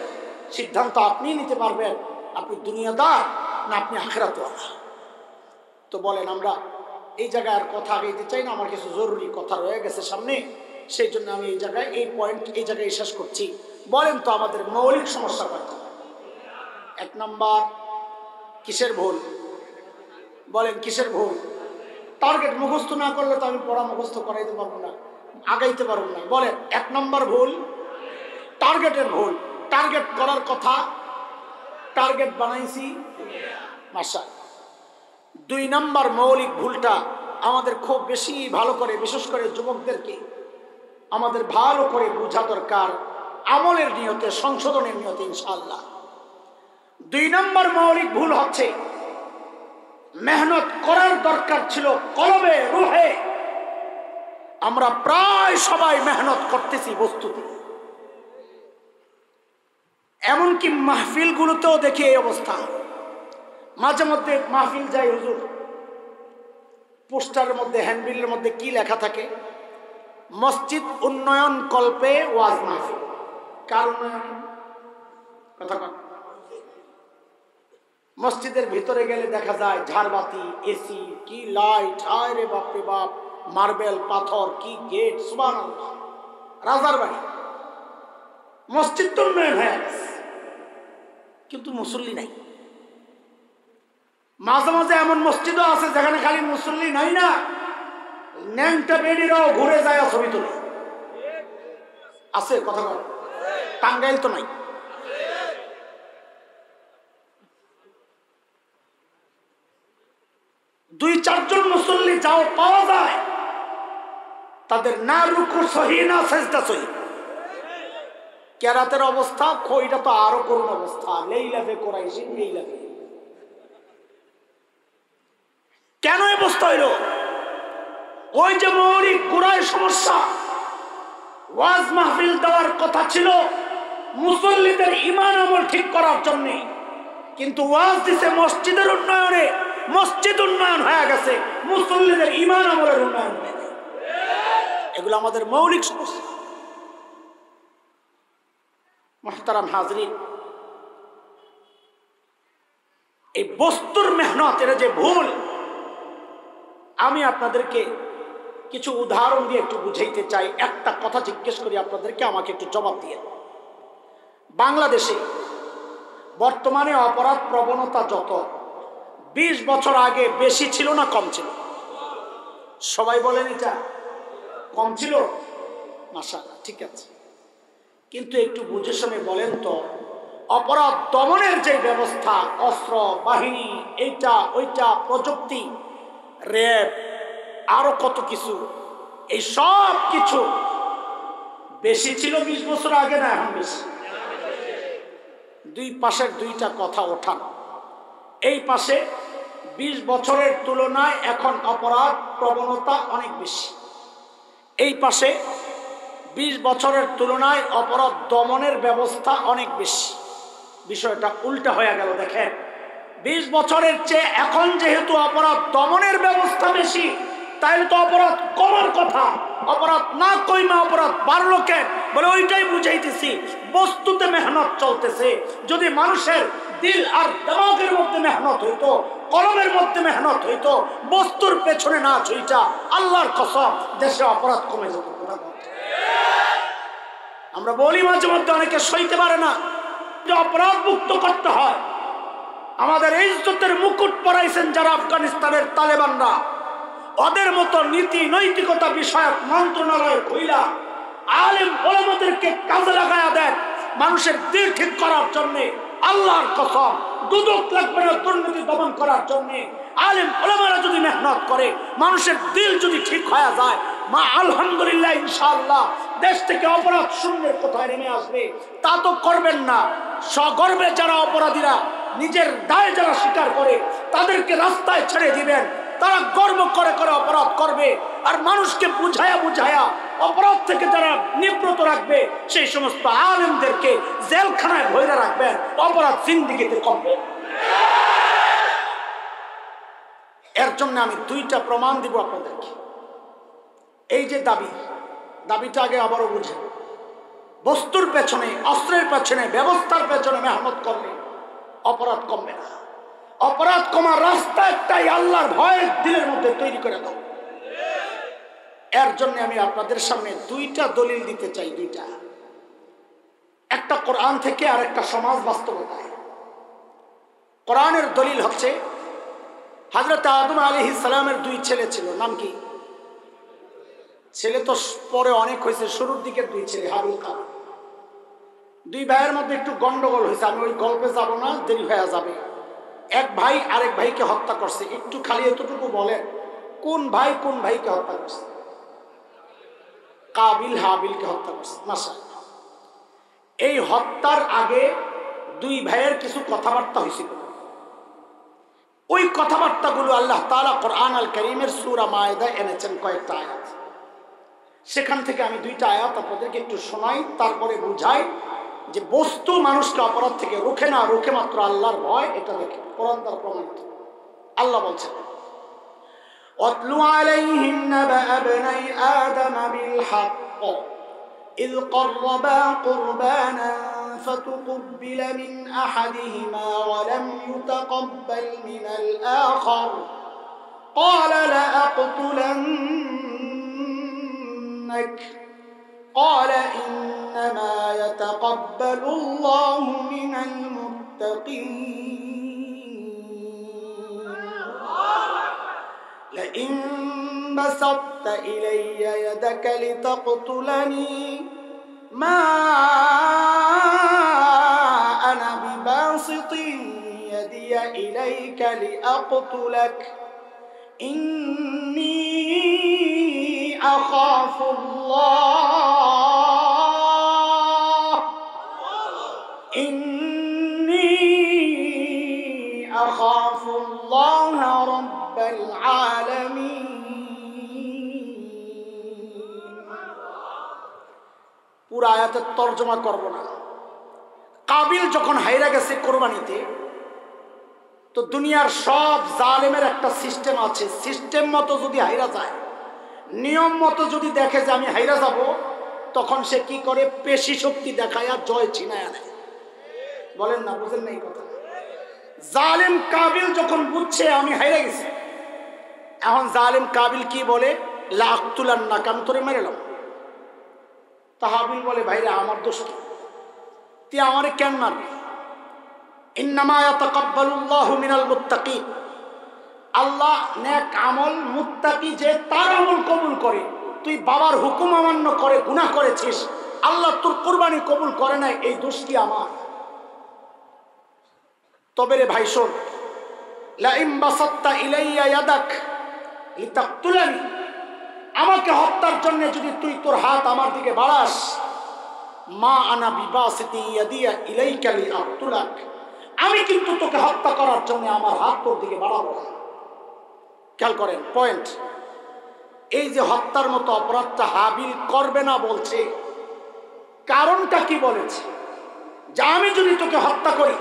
সিদ্ধান্ত আপনিই নিতে পারবেন, আপনি দুনিয়াদার না আপনি আখিরাতওয়ালা। তো বলেন, আমরা এই জায়গায় আর কথা আগাইতে চাই না, আমার কিছু জরুরি কথা রয়ে গেছে সামনে, সেই জন্য আমি এই জায়গায় এই পয়েন্ট এই জায়গায় শেষ করছি। বলেন তো আমাদের মৌলিক সমস্যা কয়টা? এক নাম্বার কিসের ভুল? বলেন কিসের ভুল? টার্গেট মুখস্থ না করলে তো আমি পড়া মুখস্থ করাইতে পারবো না, আগাইতে পারবো না। বলেন এক নাম্বার ভুল টার্গেটের ভুল। টার্গেট করার কথা, টার্গেট বানাইছি মাশাআল্লাহ। দুই নাম্বার মৌলিক ভুলটা আমাদের খুব বেশি ভালো করে, বিশেষ করে যুবকদেরকে আমাদের ভালো করে বোঝা দরকার, আমলের নিয়তে, সংশোধনের নিয়তে ইনশাআল্লাহ। দুই নাম্বার মৌলিক ভুল হচ্ছে মেহনত করার দরকার ছিল কলবে, রুহে। আমরা প্রায় সবাই মেহনত করতেছি বস্তুতে, এমনকি মাহফিল গুলোতেও দেখি এই অবস্থা। মাঝে মধ্যে মাহফিল যাই, হুজুর পোস্টারের মধ্যে, হ্যান্ডবিলের মধ্যে কি লেখা থাকে? মসজিদ উন্নয়ন কল্পে ওয়াজ মাহফিল। কার উন্নয়ন? কথা কন। মসজিদের ভিতরে গেলে দেখা যায় ঝাড়বাতি, এসি, কি লাইট, আয় রে বাপ রে বাপ, মার্বেল পাথর, কি গেট, সুবহানাল্লাহ। রাজার বাড়ি, মসজিদ তো উন্নয়ন হয়ে গেছে। কিন্তু মুসল্লি নাই। মাঝে মাঝে এমন মসজিদও আছে যেখানে খালি মুসল্লি নাই না, ন্যাংটা বেডিরাও ঘুরে যায় ছবি তুলে। আছে কথা বল, টাঙ্গাইল তো নাই। দুই চারজন মুসল্লি যাও পাওয়া যায়, তাদের না রুকু সহি না সেজদা সহি। কেরাতের অবস্থা খইটা তো আরো করুণ অবস্থা। লেইলাফে কোরাইশি লেইলাফে। কেন এই অবস্থা হইল? ওই যে মৌলিক গোড়ায় সমস্যা। ওয়াজ মাহফিল দেওয়ার কথা ছিল মুসল্লিদের ঈমান আমল ঠিক করার জন্য, কিন্তু ওয়াজ দিছে মসজিদের উন্নয়নে। মসজিদ উন্নয়ন হয়ে গেছে, মুসল্লিদের ঈমান আমলের উন্নয়ন হয়ে গেছে। এগুলো আমাদের মৌলিক সমস্যা। মুহতারাম হাজরিন, এই বস্তুর মেহনত এর যে ভুল, আমি আপনাদেরকে কিছু উদাহরণ দিয়ে একটু বুঝাইতে চাই। একটা কথা জিজ্ঞেস করি আপনাদেরকে, আমাকে একটু জবাব দিয়ে। বাংলাদেশে বর্তমানে অপরাধ প্রবণতা যত 20 বছর আগে বেশি ছিল না কম ছিল? সবাই বলেন এটা কম ছিল। মাশাআল্লাহ, ঠিক আছে। কিন্তু একটু বুঝে শুনে বলেন তো, অপরাধ দমনের যে ব্যবস্থা, অস্ত্র বাহিনী, এইটা ওইটা, প্রযুক্তি, র্যাব, আরো কত কিছু, এই সব কিছু বেশি ছিল 20 বছর আগে না এখন বেশি? দুই পাশের দুইটা কথা ওঠান। এই পাশে 20 বছরের তুলনায় এখন অপরাধ প্রবণতা অনেক বেশি। এই পাশে 20 বছরের তুলনায় অপরাধ দমনের ব্যবস্থা অনেক বেশি। বিষয়টা উল্টা হয়ে গেল। দেখেন, 20 বছরের চেয়ে এখন যেহেতু অপরাধ দমনের ব্যবস্থা বেশি, তাইলে তো অপরাধ কমার কথা। অপরাধ না কইমা অপরাধ বাড়লো কেন? বলে ওইটাই বুঝাইতেছি, বস্তুতে মেহনত চলতেছে। যদি মানুষের দিল আর দিমাগের মধ্যে মেহনত হইতো, কলমের মধ্যে মেহনত হইতো, বস্তুর পেছনে না ছুইটা, আল্লাহর কসম দেশে অপরাধ কমে যেত। আমরা বলি মাঝে মধ্যে অনেকে সইতে পারে না যে অপরাধ মুক্ত করতে হয়। আমাদের এই ইজ্জতের মুকুট পরাইছেন যারা আফগানিস্তানের তালেবানরা, ওদের মতো নীতি নৈতিকতা বিষয়ক মন্ত্রণালয় কইলা আলেম ওলামাদেরকে কাজে লাগায়া দেন মানুষের দিল ঠিক করার জন্য। আল্লাহর কসম, দুদক লাগবে না দুর্নীতি দমন করার জন্য। আলেম ওলামারা যদি মেহনত করে, মানুষের দিল যদি ঠিক হয়ে যায়, মা আলহামদুলিল্লাহ ইনশাআল্লাহ দেশ থেকে অপরাধ শূন্যের কোথায় নেমে আসবে। তা তো করবেন না। সগর্বে যারা অপরাধীরা নিজের দায় যারা স্বীকার করে, তাদেরকে রাস্তায় ছেড়ে দিবেন। তারা গর্ব করে করে অপরাধ করবে, আর মানুষকে বুঝায়া বুঝায়া অপরাধ থেকে যারা নিবৃত রাখবে, সেই সমস্ত আলেমদেরকে জেলখানায় ভরে রাখবেন। অপরাধ জিন্দেগিতে কমবে। এর জন্য আমি দুইটা প্রমাণ দিব আপনাদেরকে। এই যে দাবিটা আগে আবারও বুঝে, বস্তুর পেছনে, অস্ত্রের পেছনে, ব্যবস্থার পেছনে মেহনত করলে অপরাধ কমবে না। অপরাধ কমার রাস্তা একটাই, আল্লাহর ভয় দিলের মধ্যে তৈরি করে দাও। এর জন্য আমি আপনাদের সামনে দুইটা দলিল দিতে চাই। দুইটা, একটা কোরআন থেকে আর একটা সমাজ বাস্তবতায়। কোরআনের দলিল হচ্ছে হযরত আদম আলাইহিস সালামের 2 ছেলে ছিল। নাম কি? ছেলে তো পরে অনেক হয়েছে, শুরুর দিকে 2 ছেলে, হাবিল কাবিল। 2 ভাইয়ের মধ্যে একটু গন্ডগোল হয়েছে। আমি ওই গল্পে যাব না, দেরি হয়ে যাবে। এক ভাই আরেক ভাইকে হত্যা করছে। একটু খালি এতটুকু বলেন, কোন ভাই কোন ভাইকে হত্যা করছে? কাবিল হাবিলকে হত্যা করছে। মাশাআল্লাহ। এই হত্যার আগে 2 ভাইয়ের কিছু কথাবার্তা হয়েছিল। ওই কথাবার্তাগুলো আল্লাহ তাআলা কোরআন আল কারীমের সূরা মায়েদা এনেছেন কয়েকটা আয়াত। সেখান থেকে আমি 2টা আয়াত আপনাদেরকে একটু শোনাই, তারপরে বুঝাই যে বস্তু মানুষকে অপরাধ থেকে রোখে না, রোখে মাত্র আল্লাহর ভয়। এটা দেখে কোরআন দ্বারা প্রমাণিত। আল্লাহ বলছেন, ওয়াতলু আলাইহিম নাবা ইবনাই আদম বিল হক ইয ক্বাররাবা কুরবানান فتقبل من أحدهما ولم يتقبل من الآخر قال لأقتلنك قال إنما يتقبل الله من المتقين لئن بسطت إلي يدك لتقتلني ما أنا بباسط يدي إليك لأقتلك إني أخاف الله إني أخاف الله رب العالمين পুরো আয়াতের তরজমা করব না। কাবিল যখন হাইরা গেছে কোরবানিতে, তো দুনিয়ার সব জালেমের একটা সিস্টেম আছে, সিস্টেম মতো যদি হাইরা যায়, নিয়ম মতো যদি দেখে যে আমি হাইরা যাব, তখন সে কি করে, পেশি শক্তি দেখায় আর জয় ছিনায় নেয়। বলেন না, বুঝেন না এই কথা? জালেম কাবিল যখন বুঝছে আমি হাইরা গেছি, এখন জালেম কাবিল কি বলে, লাকতুলান্নাক, আমি তোরে মেরেলাম। তা হাবিল বলে, ভাইরা আমার দোষ কি, তুই আমারে কেন মারবি? ইন্নামা ইয়াতাকাব্বালুল্লাহু মিনাল মুত্তাকিন, আল্লাহ নেক আমল মুত্তাকি যে তার আমল কবুল করে। তুই বাবার হুকুম অমান্য করে গুনাহ করেছিস, আল্লাহ তোর কুরবানি কবুল করে নাই, এই দোষ কি আমার? তবে রে ভাই শোন, লাইম বাসাত্তা ইলাইয়া ইয়াদাক লিতাকতুলানি, আমাকে হত্যার জন্য যদি তুই তোর হাত আমার দিকে বাড়াস, মা আনা বিবাসিতি ইয়াদিয়া ইলাইকা লিআকতুলাক, আমি কিন্তু তোকে হত্যা করার জন্য আমার হাত তোর দিকে বাড়াবো না। খেয়াল করেন পয়েন্ট, এই যে হত্যার মতো অপরাধটা হাবিল করবে না বলছে, কারণটা কি বলেছে? যে আমি যদি তোকে হত্যা করি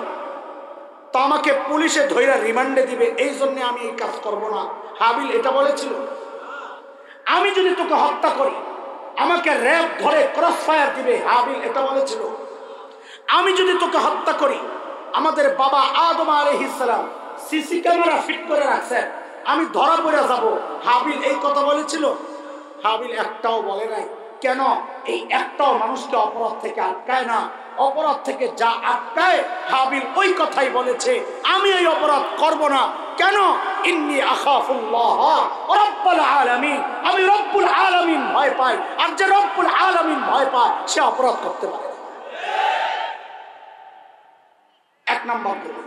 তো আমাকে পুলিশে ধইরা রিমান্ডে দিবে, এই জন্য আমি এই কাজ করব না। হাবিল এটা বলেছিল? আমি যদি তোকে হত্যা করি আমাকে র্যাব ধরে ক্রস ফায়ার দিবে, হাবিল এটা বলেছিল? আমি যদি তোকে হত্যা করি আমাদের বাবা আদম আলাইহিস সালাম সিসি ক্যামেরা ফিট করে রাখছেন, আমি ধরা পড়ে যাব, হাবিল এই কথা বলেছিল? হাবিল একটাও বলে নাই। কেন? এই একটাও মানুষকে অপরাধ থেকে আটকায় না। অপরাধ থেকে যা আটকায় হাবিল ওই কথাই বলেছে, আমি এই অপরাধ করব না। কেন? ইন্নী আখাফুল্লাহ রাব্বুল আলামিন, আমি রব্বুল আলামিন ভয় পাই, আর যে রব্বুল আলামিন ভয় পায় সে অপরাধ করতে পারে না। এক নম্বর দলিল।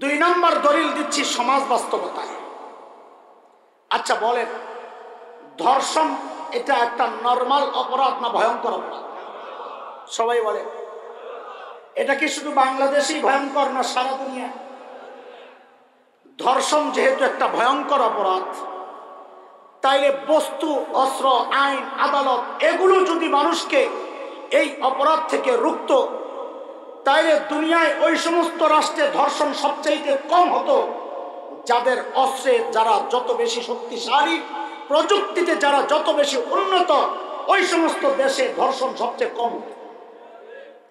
দুই নম্বর দলিল দিচ্ছি সমাজ বাস্তবতায়। আচ্ছা বলেন, ধর্ষণ এটা একটা নরমাল অপরাধ না ভয়ঙ্কর অপরাধ? সবাই বলে। এটা কি শুধু বাংলাদেশেই ভয়ঙ্কর না সারা দুনিয়া? ধর্ষণ যেহেতু একটা ভয়ঙ্কর অপরাধ, তাইলে বস্তু, অস্ত্র, আইন, আদালত এগুলো যদি মানুষকে এই অপরাধ থেকে রুখত, তাইলে দুনিয়ায় ওই সমস্ত রাষ্ট্রে ধর্ষণ সবচেয়ে কম হতো যাদের অস্ত্রে যারা যত বেশি শক্তিশালী, প্রযুক্তিতে যারা যত বেশি উন্নত, ওই সমস্ত দেশে ধর্ষণ সবচেয়ে কম।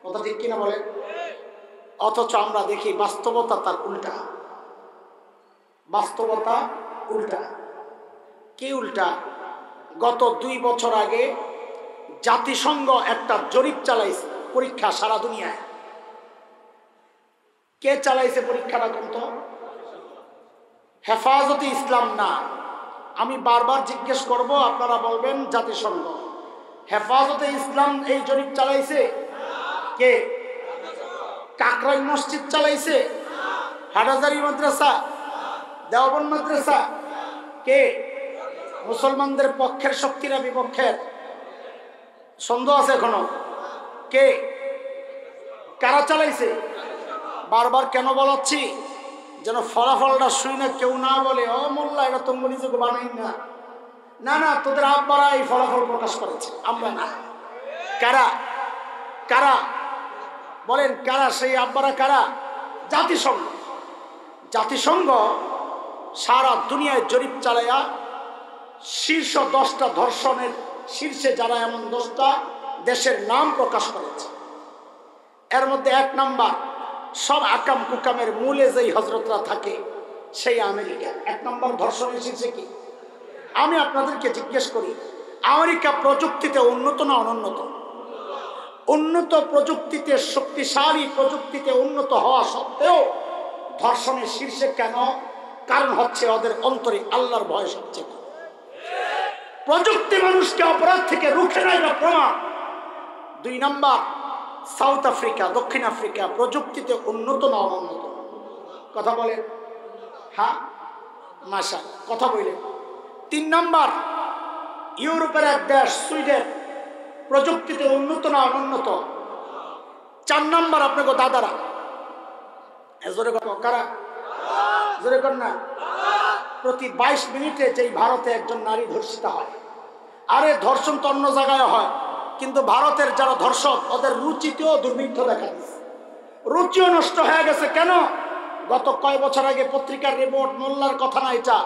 কথা ঠিক কিনা বলে? অথচ আমরা দেখি বাস্তবতা তার উল্টা। বাস্তবতা উল্টা। কি উল্টা? গত 2 বছর আগে জাতিসংঘ একটা জরিপ চালাইছে, পরীক্ষা সারা দুনিয়ায়। কে চালাইছে পরীক্ষাটা? কোন তো? হেফাজতে ইসলাম না। আমি বারবার জিজ্ঞেস করব, আপনারা বলবেন জাতিসংঘ। হেফাজতে ইসলাম এই জরিপ চালাইছে? কে? কাকরাই মসজিদ চালাইছে? হাটহাজারী মাদ্রাসা? দেওবন্দ মাদ্রাসা? কে? মুসলমানদের পক্ষের শক্তিরা বিপক্ষের? সন্দেহ আছে এখনো? কে? কারা চালাইছে? বারবার কেন বলাচ্ছি? যেন ফলাফলটা শুই না কেউ না বলে, ও মোল্লা এটা তুমি নিজেকে বানাই না। না না, তোদের আব্বারা এই ফলাফল প্রকাশ করেছে, আমরা না। কারা? কারা বলেন? কারা সেই আব্বারা? কারা? জাতিসংঘ। জাতিসংঘ সারা দুনিয়ায় জরিপ চালায়া শীর্ষ 10টা ধর্ষণের শীর্ষে যারা, এমন 10টা দেশের নাম প্রকাশ করেছে। এর মধ্যে 1 নাম্বার, সব আকাম কুকামের মূলে যেই হজরতরা থাকে, সেই আমেরিকা। 1 নম্বর ধর্ষণের শীর্ষে কি? আমি আপনাদেরকে জিজ্ঞেস করি, আমেরিকা প্রযুক্তিতে উন্নত না অনুন্নত? উন্নত প্রযুক্তিতে, শক্তিশালী প্রযুক্তিতে উন্নত হওয়া সত্ত্বেও ধর্ষণের শীর্ষে কেন? কারণ হচ্ছে ওদের অন্তরে আল্লাহর ভয় সবচেয়ে। প্রযুক্তি মানুষকে অপরাধ থেকে রুখে নেয় না, প্রমাণ। 2 নাম্বার, সাউথ আফ্রিকা, দক্ষিণ আফ্রিকা প্রযুক্তিতে উন্নত না অনুন্নত? কথা বলেন। হ্যাঁ, মাশা কথা বললেন। 3 নাম্বার, ইউরোপের এক দেশ সুইডেন প্রযুক্তিতে উন্নত না অনুন্নত? 4 নাম্বার আপনাকে দাদারা, জোরে কারা, জোরে কর না। প্রতি 22 মিনিটে যেই ভারতে একজন নারী ধর্ষিত হয়। আরে ধর্ষণ তো অন্য জায়গায় হয়, কিন্তু ভারতের যারা ধর্ষক ওদের রুচিতেও দুর্ভিক্ষ দেখা দিচ্ছে, রুচিও নষ্ট হয়ে গেছে। কেন? গত কয় বছর আগে পত্রিকার রিপোর্ট, মোল্লার কথা না এটা,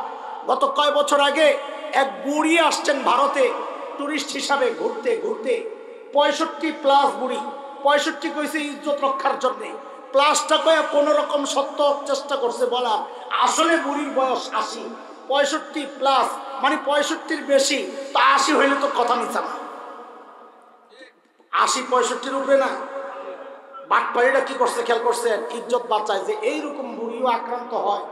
গত কয় বছর আগে এক বুড়ি আসছেন ভারতে টুরিস্ট হিসাবে ঘুরতে ঘুরতে, 65+ বুড়ি, 65 কইছে ইজ্জত রক্ষার জন্যে, প্লাসটা কয়ে কোন রকম সত্য চেষ্টা করছে বলা, আসলে বুড়ির বয়স 80, 65+ মানে 65-র বেশি, তো 80 হইলে তো কথা নিচ্ছা না, 80-65-র উপরে না। বাটপাড়িটা কি করছে খেয়াল করছেন? ইজ্জত বাঁচায় যে এইরকম বুড়িও আক্রান্ত হয়,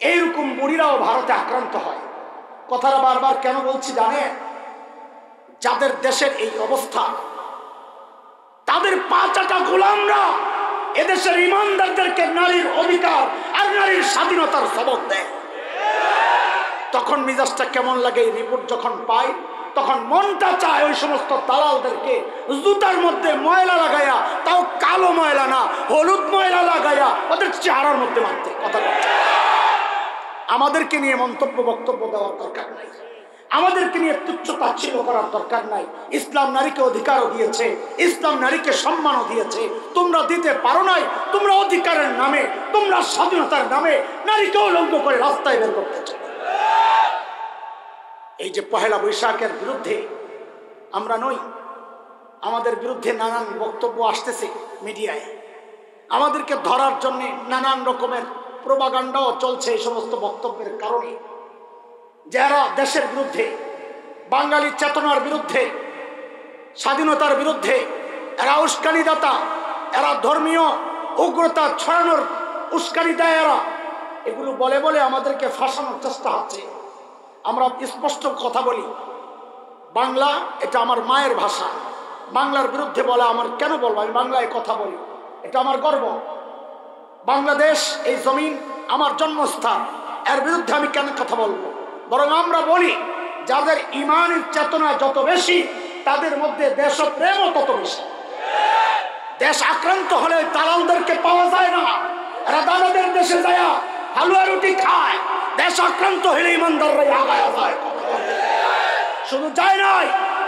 এইরকম বুড়িরাও ভারতে আক্রান্ত হয়। কথাটা বারবার কেন বলছি জানেন? যাদের দেশের এই অবস্থা, তাদের 5 গোলামরা এদেশের ইমানদারদেরকে নারীর অধিকার আর নারীর স্বাধীনতার সবক দেয়। তখন মিজাজটা কেমন লাগে? এই রিপোর্ট যখন পাই তখন মনটা চায় ওই সমস্ত দালালদেরকে জুতার মধ্যে ময়লা লাগাইয়া, তাও কালো ময়লা না, হলুদ ময়লা লাগাইয়া ওদের চেহারার মধ্যে মারতে। কথা বলছে, আমাদেরকে নিয়ে মন্তব্য বক্তব্য দেওয়ার দরকার নাই, আমাদেরকে নিয়ে তুচ্ছ তাচ্ছিল্য করার দরকার নাই। ইসলাম নারীকে অধিকারও দিয়েছে, ইসলাম নারীকে সম্মানও দিয়েছে। তোমরা দিতে পারো নাই, তোমরা অধিকারের নামে, তোমরা স্বাধীনতার নামে নারীকে উলঙ্গ করে রাস্তায় বের করতে চাও। এই যে পহেলা বৈশাখের বিরুদ্ধে আমরা নই, আমাদের বিরুদ্ধে নানান বক্তব্য আসতেছে মিডিয়ায়, আমাদেরকে ধরার জন্য নানান রকমের প্রোপাগান্ডাও চলছে। এই সমস্ত বক্তব্যের কারণে যারা দেশের বিরুদ্ধে, বাঙালি চেতনার বিরুদ্ধে, স্বাধীনতার বিরুদ্ধে, এরা উস্কানিদাতা, এরা ধর্মীয় উগ্রতা ছড়ানোর উস্কানি দেয়, এরা এগুলো বলে বলে আমাদেরকে ফাঁসানোর চেষ্টা হচ্ছে। আমরা স্পষ্ট কথা বলি, বাংলা এটা আমার মায়ের ভাষা, বাংলার বিরুদ্ধে বলা আমার কেন বলবো? আমি বাংলায় কথা বলি, এটা আমার গর্ব। বাংলাদেশ এই জমিন আমার জন্মস্থান, এর বিরুদ্ধে আমি কেন কথা বলবো? বরং আমরা বলি যাদের ইমানের চেতনা যত বেশি, তাদের মধ্যে দেশপ্রেমও তত বেশি। দেশ আক্রান্ত হলে দালালদেরকে পাওয়া যায় না, এরা দাদাদের দেশে যায় হালুয়া রুটি খায়। দেশ আক্রান্ত হলে ইমানদাররাই আগায় যায়। শুধু যায় নাই,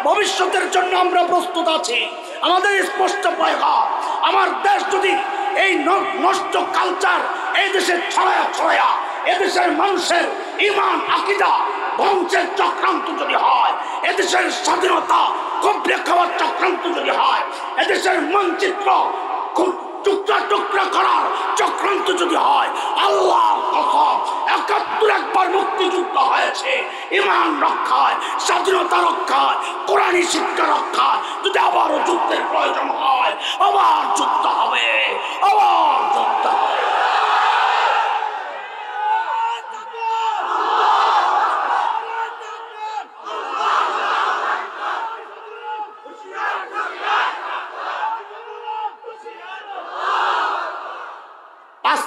ভবিষ্যতের জন্য আমরা প্রস্তুত আছি। আমাদের স্পষ্ট পয়গাম, আমার দেশ যদি এই নষ্ট কালচার এই দেশে ছড়ায়া ছড়ায়া এদেশের মানুষের ইমান আকিদা ধ্বংসের চক্রান্ত যদি হয়, এদেশের স্বাধীনতা কবলে খাওয়ার চক্রান্ত যদি হয়, এদেশের মানচিত্র টুকরা টুকরা করার চক্রান্ত যদি হয়, আল্লাহ কসম ৭১ একবার মুক্তিযুদ্ধ হয়েছে ইমান রক্ষায়, স্বাধীনতা রক্ষায়, কোরআনী শিক্ষা রক্ষায়। যদি আবারও যুদ্ধের প্রয়োজন হয়, আবার যুদ্ধ হবে, আবার যুদ্ধ হবে।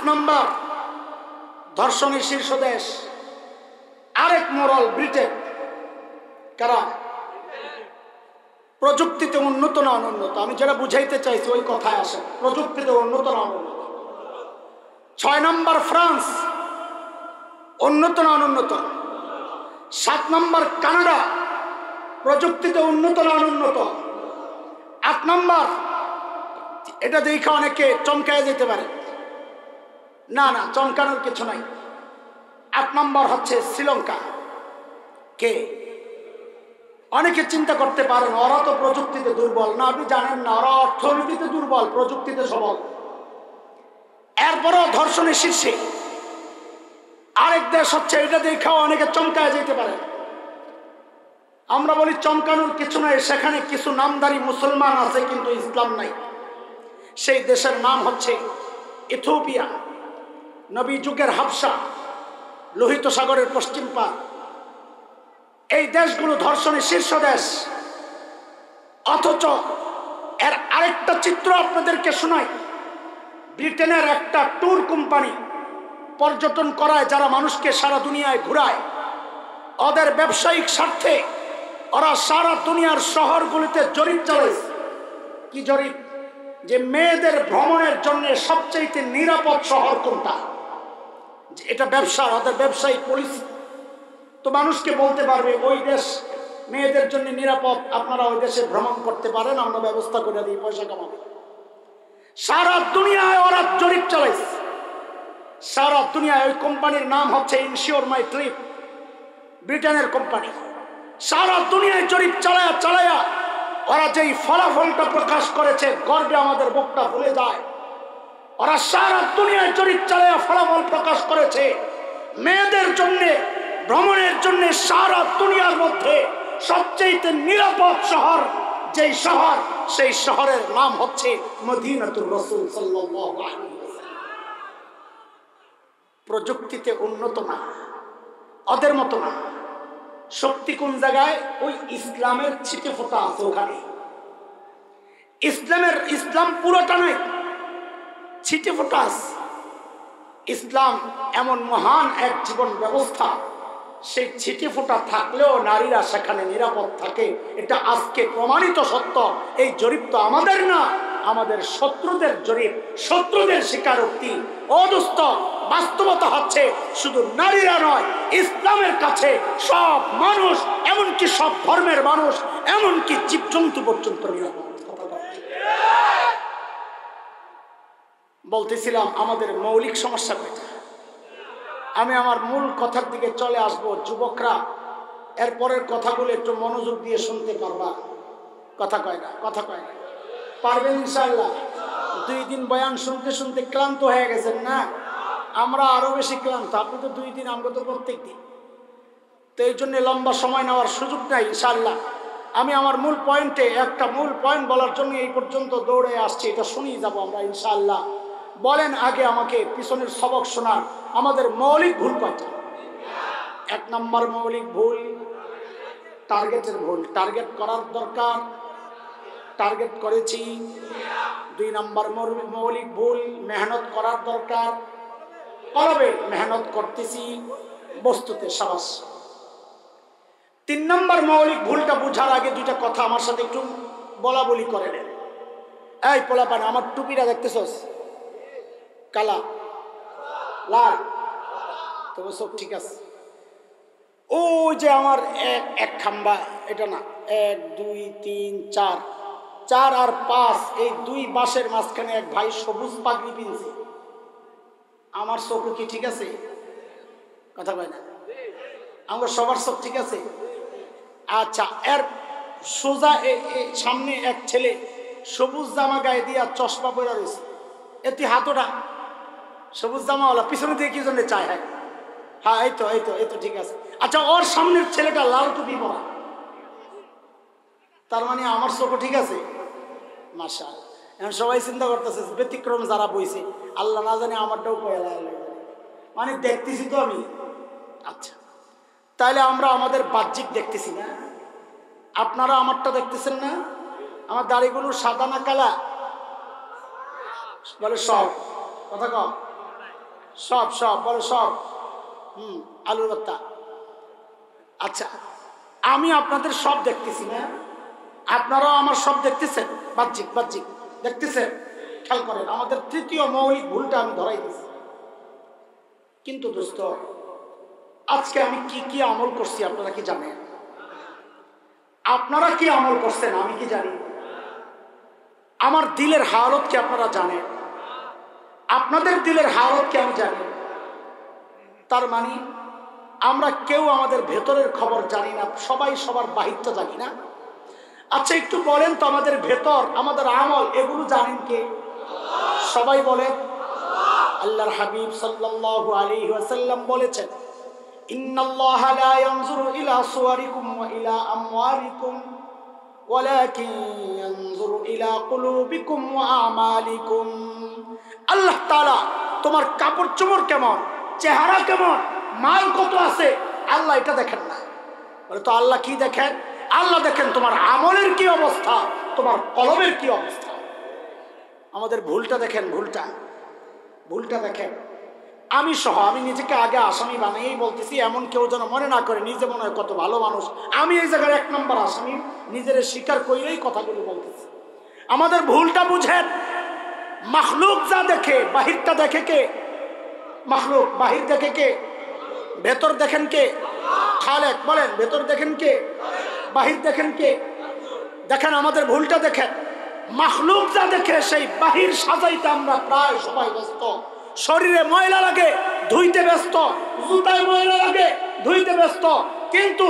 নম্বর, ধর্ষণের শীর্ষ দেশ আরেক মোড়ল ব্রিটেন। কারা? প্রযুক্তিতে উন্নত না অনুন্নত? আমি যেটা বুঝাইতে চাইছি ওই কথায় আসে, প্রযুক্তিতে উন্নত না অনুন্নত। 6 নম্বর ফ্রান্স, উন্নত না অনুন্নত? 7 নম্বর কানাডা, প্রযুক্তিতে উন্নত না অনুন্নত? 8 নম্বর, এটা দেখে অনেকে চমকায় যেতে পারে, না না চমকানোর কিছু নাই। 8 নম্বর হচ্ছে শ্রীলঙ্কা। কে? অনেকে চিন্তা করতে পারেন ওরা তো প্রযুক্তিতে দুর্বল। না, আপনি জানেন না, ওরা অর্থনীতিতে দুর্বল, প্রযুক্তিতে সবল। এরপরও ধর্ষণের শীর্ষে। আরেক দেশ হচ্ছে, এটা দেখাও অনেকে চমকায় যেতে পারে, আমরা বলি চমকানোর কিছু নাই, সেখানে কিছু নামধারী মুসলমান আছে কিন্তু ইসলাম নাই। সেই দেশের নাম হচ্ছে ইথিওপিয়া, নবী যুগের হাবশা, লোহিত সাগরের পশ্চিম পার। এই দেশগুলো ধর্ষণের শীর্ষ দেশ। অথচ এর আরেকটা চিত্র আপনাদেরকে শোনাই। ব্রিটেনের একটা ট্যুর কোম্পানি পর্যটন করায়, যারা মানুষকে সারা দুনিয়ায় ঘুরায়। ওদের ব্যবসায়িক স্বার্থে ওরা সারা দুনিয়ার শহরগুলিতে জরিপ চালাইছে। কি জরিপ? যে মেয়েদের ভ্রমণের জন্য সবচেয়ে নিরাপদ শহর কোনটা। এটা ব্যবসার, ওদের ব্যবসায়িক পলিসি। তো মানুষকে বলতে পারবে ওই দেশ মেয়েদের জন্য নিরাপদ, আপনারা ওই দেশে ভ্রমণ করতে পারেন, আমরা ব্যবস্থা করে দিই, পয়সা কামাবে। সারা দুনিয়ায় ওরা জরিপ চালাইছে, সারা দুনিয়ায়। ওই কোম্পানির নাম হচ্ছে ইনশিওর মাই ট্রিপ, ব্রিটেনের কোম্পানি। সারা দুনিয়ায় জরিপ চালায়া ওরা যেই ফলাফলটা প্রকাশ করেছে, গর্বে আমাদের বুকটা ফুলে যায়। ওরা সারা দুনিয়ায় জরিপ চালায়া ফলাফল প্রকাশ করেছে, মেয়েদের জন্য ভ্রমণের জন্য সারা দুনিয়ার মধ্যে সবচেয়ে নিরাপদ শহর যেই শহর, সেই শহরের নাম হচ্ছে মদিনাতুর রাসূল সাল্লাল্লাহু আলাইহি ওয়াসাল্লাম। প্রযুক্তিতে উন্নত না, ওদের মতো না। শক্তি কোন জায়গায়? ওই ইসলামের ছিটে ফোটা আছে ওখানে। ইসলাম পুরোটা নাই, ছিটে ফোটা আছে। ইসলাম এমন মহান এক জীবন ব্যবস্থা, সেই ছিটে ফোটা থাকলেও নারীরা সেখানে নিরাপদ থাকে। এটা আজকে প্রমাণিত সত্য। এই জরিপ তো আমাদের না, আমাদের শত্রুদের জরিপ, শত্রুদের স্বীকারোক্তি। অদুস্ত বাস্তবতা হচ্ছে শুধু নারীরা নয়, ইসলামের কাছে সব মানুষ, এমনকি সব ধর্মের মানুষ, এমনকি জীবজন্তু পর্যন্ত নিরাপদ। বলতেছিলাম আমাদের মৌলিক সমস্যা কয়টা। আমি আমার মূল কথার দিকে চলে আসব। যুবকরা এরপরের কথাগুলো একটু মনোযোগ দিয়ে শুনতে পারবা। কথা কয় না, কথা কয় না, পারবেন ইনশাআল্লাহ? 2 দিন বয়ান শুনতে শুনতে ক্লান্ত হয়ে গেছেন না? আমরা আরো বেশি ক্লান্ত। আপনি তো 2 দিন, আমরা তো প্রত্যেক দিন। তো এই জন্য লম্বা সময় নেওয়ার সুযোগ নাই ইনশাআল্লাহ। আমি আমার মূল পয়েন্টে একটা মূল পয়েন্ট বলার জন্য এই পর্যন্ত দৌড়ে আসছি। এটা শুনিয়ে যাবো আমরা ইনশাআল্লাহ। বলেন আগে আমাকে পিছনের সবক শোনার আমাদের মৌলিক ভুল কয়টা? 1 নম্বর মৌলিক ভুল টার্গেটের ভুল। টার্গেট করার দরকার, টার্গেট করেছি। 2 নম্বর মৌলিক ভুল মেহনত করার দরকার, করবে, মেহনত করতেছি বস্তুতে সাবাস। 3 নম্বর মৌলিক ভুলটা বুঝার আগে 2টা কথা আমার সাথে একটু বলা বলি করে নেন। এই পোলাপান, আমার টুপিটা দেখতেছস? কালা, লাল, তবে সব ঠিক আছে। ওই যে আমার এক খাম্বা, এটা না, 1 2 3 4, 4 আর 5, এই 2 বাঁশের মাঝখানে এক ভাই সবুজ পাগড়ি পিনছে। আমার চোখও কি ঠিক আছে? কথা কয় না? আমার সবার চোখ ঠিক আছে? আচ্ছা, এর সোজা সামনে এক ছেলে সবুজ জামা গায়ে দিয়া চশমা পরে রয়েছে। এতে হাতটা সবুজ জামাওয়ালা পিছনে দিয়ে কি জন্য চায়? হ্যাঁ, এই তো ঠিক আছে। আচ্ছা, ওর সামনের ছেলেটা লাল টুপি পরা, তার মানে আমার চোখও ঠিক আছে। মাশাআল্লাহ। এখন সবাই চিন্তা করতেছে ব্যতিক্রম যারা বইছে, আল্লাহ না জানে আমারটাও পয়লা, মানে দেখতেছি তো আমি। আচ্ছা, তাইলে আমরা আমাদের বাহ্যিক দেখতেছি না? আপনারা আমারটা দেখতেছেন না? আমার দাড়িগুলো সাদা না কালা? বলে সব। কথা কম, সব বলে সব। আলুর ভর্তা। আচ্ছা, আমি আপনাদের সব দেখতেছি না? আপনারাও আমার সব দেখতেছেন? বাহ্যিক দেখতেছেন? খেয়াল করেন, আমাদের 3য় মৌলিক ভুলটা আমি ধরাই দিচ্ছি। কিন্তু দোস্ত, আজকে আমি কি আমল করছি আপনারা কি জানেন? আপনারা কি আমল করছেন আমি কি জানি? আমার দিলের হালত কি আপনারা জানেন? আপনাদের দিলের হালত কি আমি জানি? তার মানে আমরা কেউ আমাদের ভেতরের খবর জানি না, সবাই সবার বাহিরটা জানি না। আচ্ছা, একটু বলেন তো, আমাদের ভেতর, আমাদের আমল, এগুলো জানেন কে? সবাই বলেন। আল্লাহর হাবিব সাল্লাল্লাহু আলাইহি ওয়াসাল্লাম বলেছেন, ইন্নাল্লাহা লা ইয়ানজুরু ইলা সুওয়ারিকুম ওয়া ইলা আমওয়ালিকুম ওয়ালাকিন ইয়ানজুরু ইলা কুলুবিকুম ওয়া আমালিকুম। আল্লাহ তাআলা তোমার কাপড় চোপড় কেমন, চেহারা কেমন, মাল কত আছে, আল্লাহ এটা দেখেন না। বলে তো আল্লাহ কি দেখেন? আল্লাহ দেখেন তোমার আমলের কি অবস্থা, তোমার কলবের কি অবস্থা। আমাদের ভুলটা দেখেন, ভুলটা দেখেন। আমি সহ, আমি নিজেকে আগে আসামি বানিয়েই বলতেছি, এমন কেউ যেন মনে না করে নিজে মনে হয় কত ভালো মানুষ, আমি এই জায়গার 1 নম্বর আসামি, নিজের স্বীকার করেই কথাগুলো বলতেছি। আমাদের ভুলটা বুঝেন। মাখলুক যা দেখে, বাহিরটা দেখে কে? মাখলুক। বাহির দেখে কে? ভেতর দেখেন কে? খালেক। বলেন, ভেতর দেখেন কে? বাহির দেখেন কে? দেখেন আমাদের ভুলটা দেখেন। মাখলুক যা দেখে সেই বাহির সাজাইতে আমরা প্রায় সবাই ব্যস্ত। শরীরে ময়লা লাগে, ধুইতে ব্যস্ত। জুতায় ময়লা লাগে, ধুইতে ব্যস্ত। কিন্তু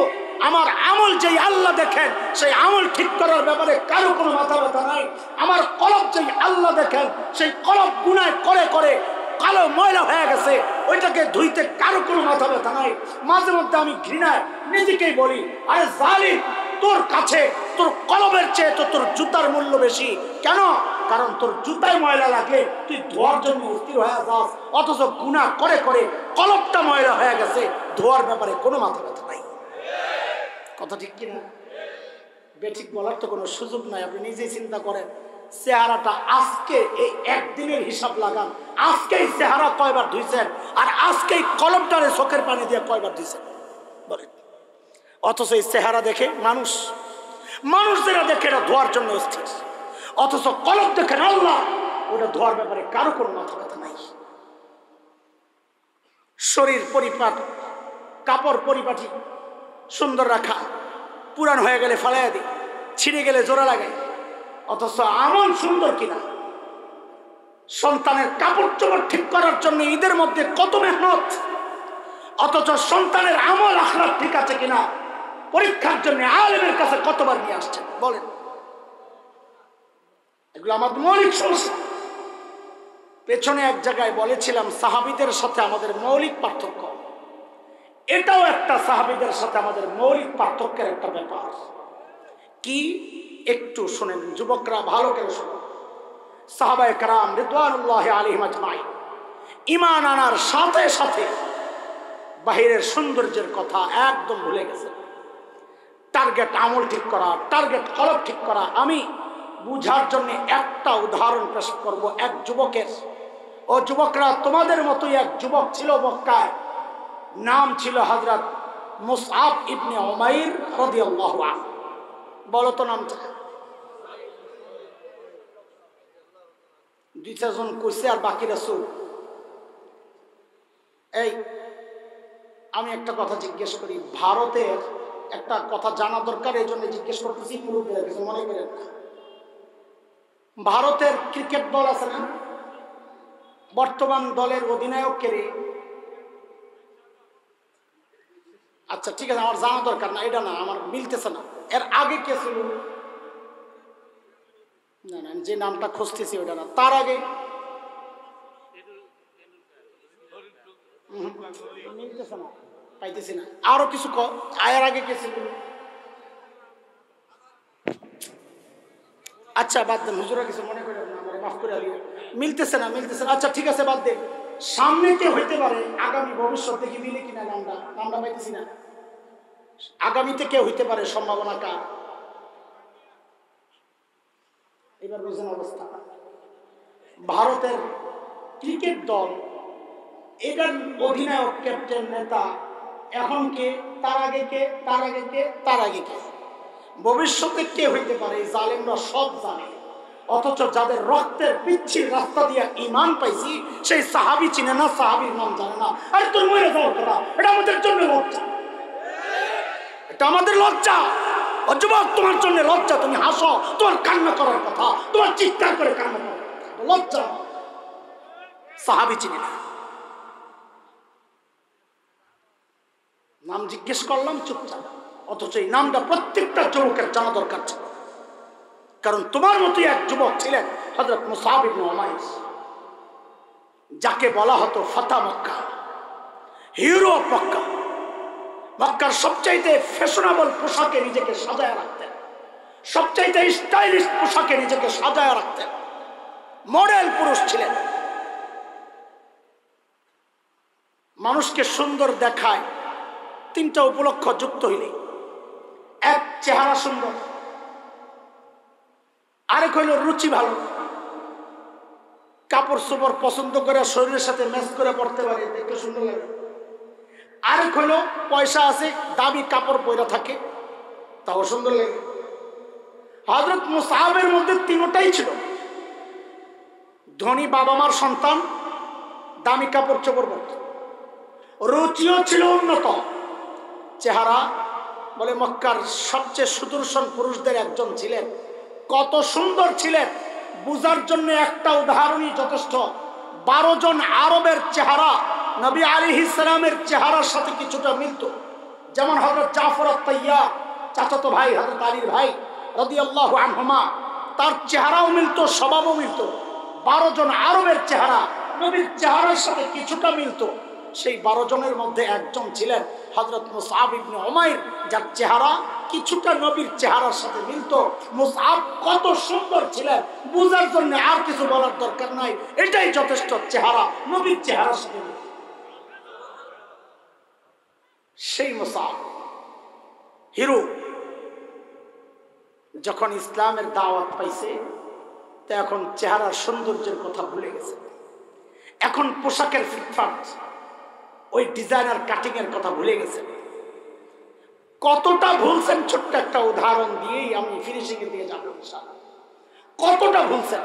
আমার আমল যেই আল্লাহ দেখেন, সেই আমল ঠিক করার ব্যাপারে কারো কোনো মাথা ব্যথা নাই। আমার কলব যেই আল্লাহ দেখেন, সেই কলব গুনাহ করে করে কালো ময়লা হয়ে গেছে, ওইটাকে ধুইতে কারো কোনো মাথা ব্যথা নাই। মাঝে মধ্যে আমি ঘৃণায় নিজেকেই বলি, আরে জালিম, তোর কাছে তোর কলবের চেয়ে তো তোর জুতার মূল্য বেশি। কেন? কারণ তোর জুতায় ময়লা লাগলে তুই ধোয়ার জন্য অস্থির হয়ে যাস, অথচ গুনাহ করে করে কলবটা ময়লা হয়ে গেছে, ধোয়ার ব্যাপারে কোনো মাথা ব্যথা নাই। কথা ঠিক কিনা? বেঠিক বলার তো কোনো সুযোগ নাই। আপনি নিজেই চিন্তা করেন, চেহারাটা আজকে এই একদিনের হিসাব লাগান, আজকেই চেহারা কয়বার ধুইছেন, আর আজকেই কলমটারে চোখের পানি দিয়ে কয়বার ধুইছেন বলেন। অথচ এই চেহারা দেখে মানুষ যেটা দেখে এটা ধোয়ার জন্য অস্থির, অথচ কলম দেখেন আল্লাহ, ওটা ধোয়ার ব্যাপারে কারো কোনো মাথা ব্যথা নাই। শরীর পরিপাট, কাপড় পরিপাটি সুন্দর রাখা, পুরান হয়ে গেলে ফালাইয়া দিই, ছিঁড়ে গেলে জোড়া লাগাই, অথচ আমল সুন্দর কিনা। সন্তানের কাপড় চোপড় ঠিক করার জন্য ঈদের মধ্যে কত মেহনত, অথচ সন্তানের আমল আখলাক ঠিক আছে কিনা পরীক্ষার জন্য আলেমের কাছে কতবার নিয়ে আসছেন বলেন। এগুলো আমাদের মৌলিক সমস্যা। পেছনে এক জায়গায় বলেছিলাম সাহাবীদের সাথে আমাদের মৌলিক পার্থক্য, এটাও একটা সাহাবীদের সাথে আমাদের মৌলিক পার্থক্যের একটা ব্যাপার। কি? একটু শুনেন যুবকরা, ভালো করে শুনুন। সাহাবায়ে কেরাম রিদওয়ানুল্লাহি আলাইহিম আজমাইন ঈমান আনার সাথে সাথে বাহিরের সৌন্দর্যের কথা একদম ভুলে গেছে। টার্গেট আমল ঠিক করা, টার্গেট কলব ঠিক করা। আমি বুঝার জন্য একটা উদাহরণ পেশ করব এক যুবকের। ও যুবকরা, তোমাদের মতোই এক যুবক ছিল মক্কায়, নাম ছিল হযরত মুসআব ইবনে উমাইর রাদিয়াল্লাহু আনহু। বলো তো নামটা। 2-4 জন কইছে আর বাকিরা চুপ। এই আমি একটা কথা জিজ্ঞেস করি, ভারতের একটা কথা জানা দরকার, এই জন্য জিজ্ঞেস করতেছি, মুরব্বীরা কিছু মনে করেন না। ভারতের ক্রিকেট দল আছে না, বর্তমান দলের অধিনায়ক কে রে? আচ্ছা ঠিক আছে, আমার জানা দরকার না, এটা না, আমার মিলতেছে না। এর আগে কে ছিল? না না, যে নামটা খুঁজতেছি ওটা না, তার আগে মিলতেছে না, পাইতেছি না। আরো কিছু আয়ের আগে কে ছিল? আচ্ছা বাদ দেন, হুজুরা কিছু মনে করেন না, আমার মাফ করে আলিও। মিলতেছে না। আচ্ছা ঠিক আছে, বাদ দেন। সামনে কে হইতে পারে, আগামী ভবিষ্যৎ দেখি মিলে কিনা নামটা পাইতেছি না। আগামীতে কে হইতে পারে, সম্ভাবনা কার? এবার বুঝেন অবস্থা। ভারতের ক্রিকেট দল, এটার অধিনায়ক, ক্যাপ্টেন, নেতা এখন কে, তার আগে কে, তার আগে কে, তার আগে কে, ভবিষ্যতে কে হইতে পারে, এই জালেমরা সব জানে। অথচ যাদের রক্তের পিচ্ছিল রাস্তা দিয়ে ঈমান পাইছি, সেই সাহাবী চিনে না, সাহাবীর নাম জানে না। আরে তোর মরে যাওয়ার কথা, এটা আমাদের জন্য লজ্জা, এটা আমাদের লজ্জা। ও যুবক, তোমার জন্য লজ্জা। তুমি হাসো, তোমার কান্না করার কথা, তোমার চিৎকার করে কান্না করার কথা, লজ্জা। সাহাবী চিনে না। নাম জিজ্ঞেস করলাম, চুপচাপ। অথচ এই নামটা প্রত্যেকটা যুবকের জানা দরকার ছিল, কারণ তোমার মতোই এক যুবক ছিলেন হযরত মুসআব ইবনে উমাইর, যাকে বলা হতো ফাতা মক্কা, হিরো অফ মক্কা। মক্কার সবচাইতে ফ্যাশনেবল পোশাকে নিজেকে সাজায় রাখতেন, সবচাইতে স্টাইলিশ পোশাকে নিজেকে সাজায় রাখতেন, মডেল পুরুষ ছিলেন। মানুষকে সুন্দর দেখায় তিনটা উপলক্ষ যুক্ত হইলে, এক চেহারা সুন্দর, আরেক হইল রুচি ভালো, কাপড় চোপড় পছন্দ করে শরীরের সাথে ম্যাচ করে পড়তে পারে, দেখতে সুন্দর লাগে। আরেক হইল পয়সা আছে, দামি কাপড় পরে থাকে, তাও সুন্দর লাগে। হযরত মুসআবের মধ্যে তিনটাই ছিল, ধনী বাবা মার সন্তান, দামি কাপড় চোপড় পরত, রুচিও ছিল উন্নত, চেহারা বলে মক্কার সবচেয়ে সুদর্শন পুরুষদের একজন ছিলেন। কত সুন্দর ছিলেন বুঝার জন্য একটা উদাহরণই যথেষ্ট। 12 জন আরবের চেহারা নবী আলাইহিস সালামের চেহারার সাথে কিছুটা মিলত। যেমন হযরত জাফর আত-তাইয়ার চাচাতো ভাই হযরত আলীর ভাই রাদিয়াল্লাহু আনহুমা, তার চেহারাও মিলত, স্বভাবও মিলত। 12 জন আরবের চেহারা নবীর চেহারার সাথে কিছুটা মিলত। সেই 12 জনের মধ্যে একজন ছিলেন হযরত মুসআব ইবনে উমাইর, যার চেহারা কিছুটা নবীর চেহারার সাথে মিলত। মুসআব কত সুন্দর ছিলেন বুঝার জন্য আর কিছু বলার দরকার নাই, এটাই যথেষ্ট, চেহারা নবীর চেহারার সাথে মিলত। সেই মুসআব হিরো যখন ইসলামের দাওয়াত পাইছে, তা এখন চেহারার সৌন্দর্যের কথা ভুলে গেছে, এখন পোশাকের ফিটফাট, ওই ডিজাইনার কাটিং এর কথা ভুলে গেছে। কতটা ভুলছেন ছোট্ট একটা উদাহরণ দিয়েই আমি ফিনিশিং এর দিকে যাব ইনশাআল্লাহ। কতটা ভুলছেন।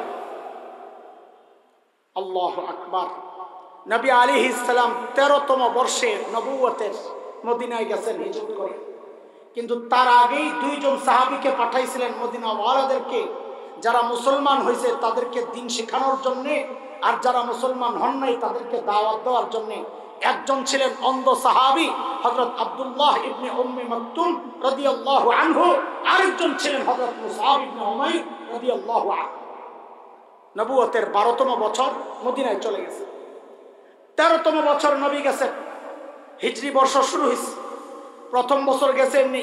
আল্লাহু আকবার। নবী আলাইহিস সালাম 13তম বর্ষে নবুয়তের মদিনায় গেছেন হিজরত করে, কিন্তু তার আগেই 2 জন সাহাবীকে পাঠাইছিলেন মদিনা ওয়ালাদেরকে, যারা মুসলমান হয়েছে তাদেরকে দ্বীন শেখানোর জন্য, আর যারা মুসলমান হন নাই তাদেরকে দাওয়াত দেওয়ার জন্য। একজন ছিলেন অন্ধ সাহাবী হযরত আব্দুল্লাহ ইবনে উম্মে মাকতুম রাদিয়াল্লাহু আনহু, আরেকজন ছিলেন হযরত মুসআব ইবনে উমাইর রাদিয়াল্লাহু আনহু। নবুয়তের 12তম বছর মদিনায় চলে গেছে। 13তম বছর নবী গেছেন, হিজরি বর্ষ শুরু হয়েছে। প্রথম বছর গেছে এমনি,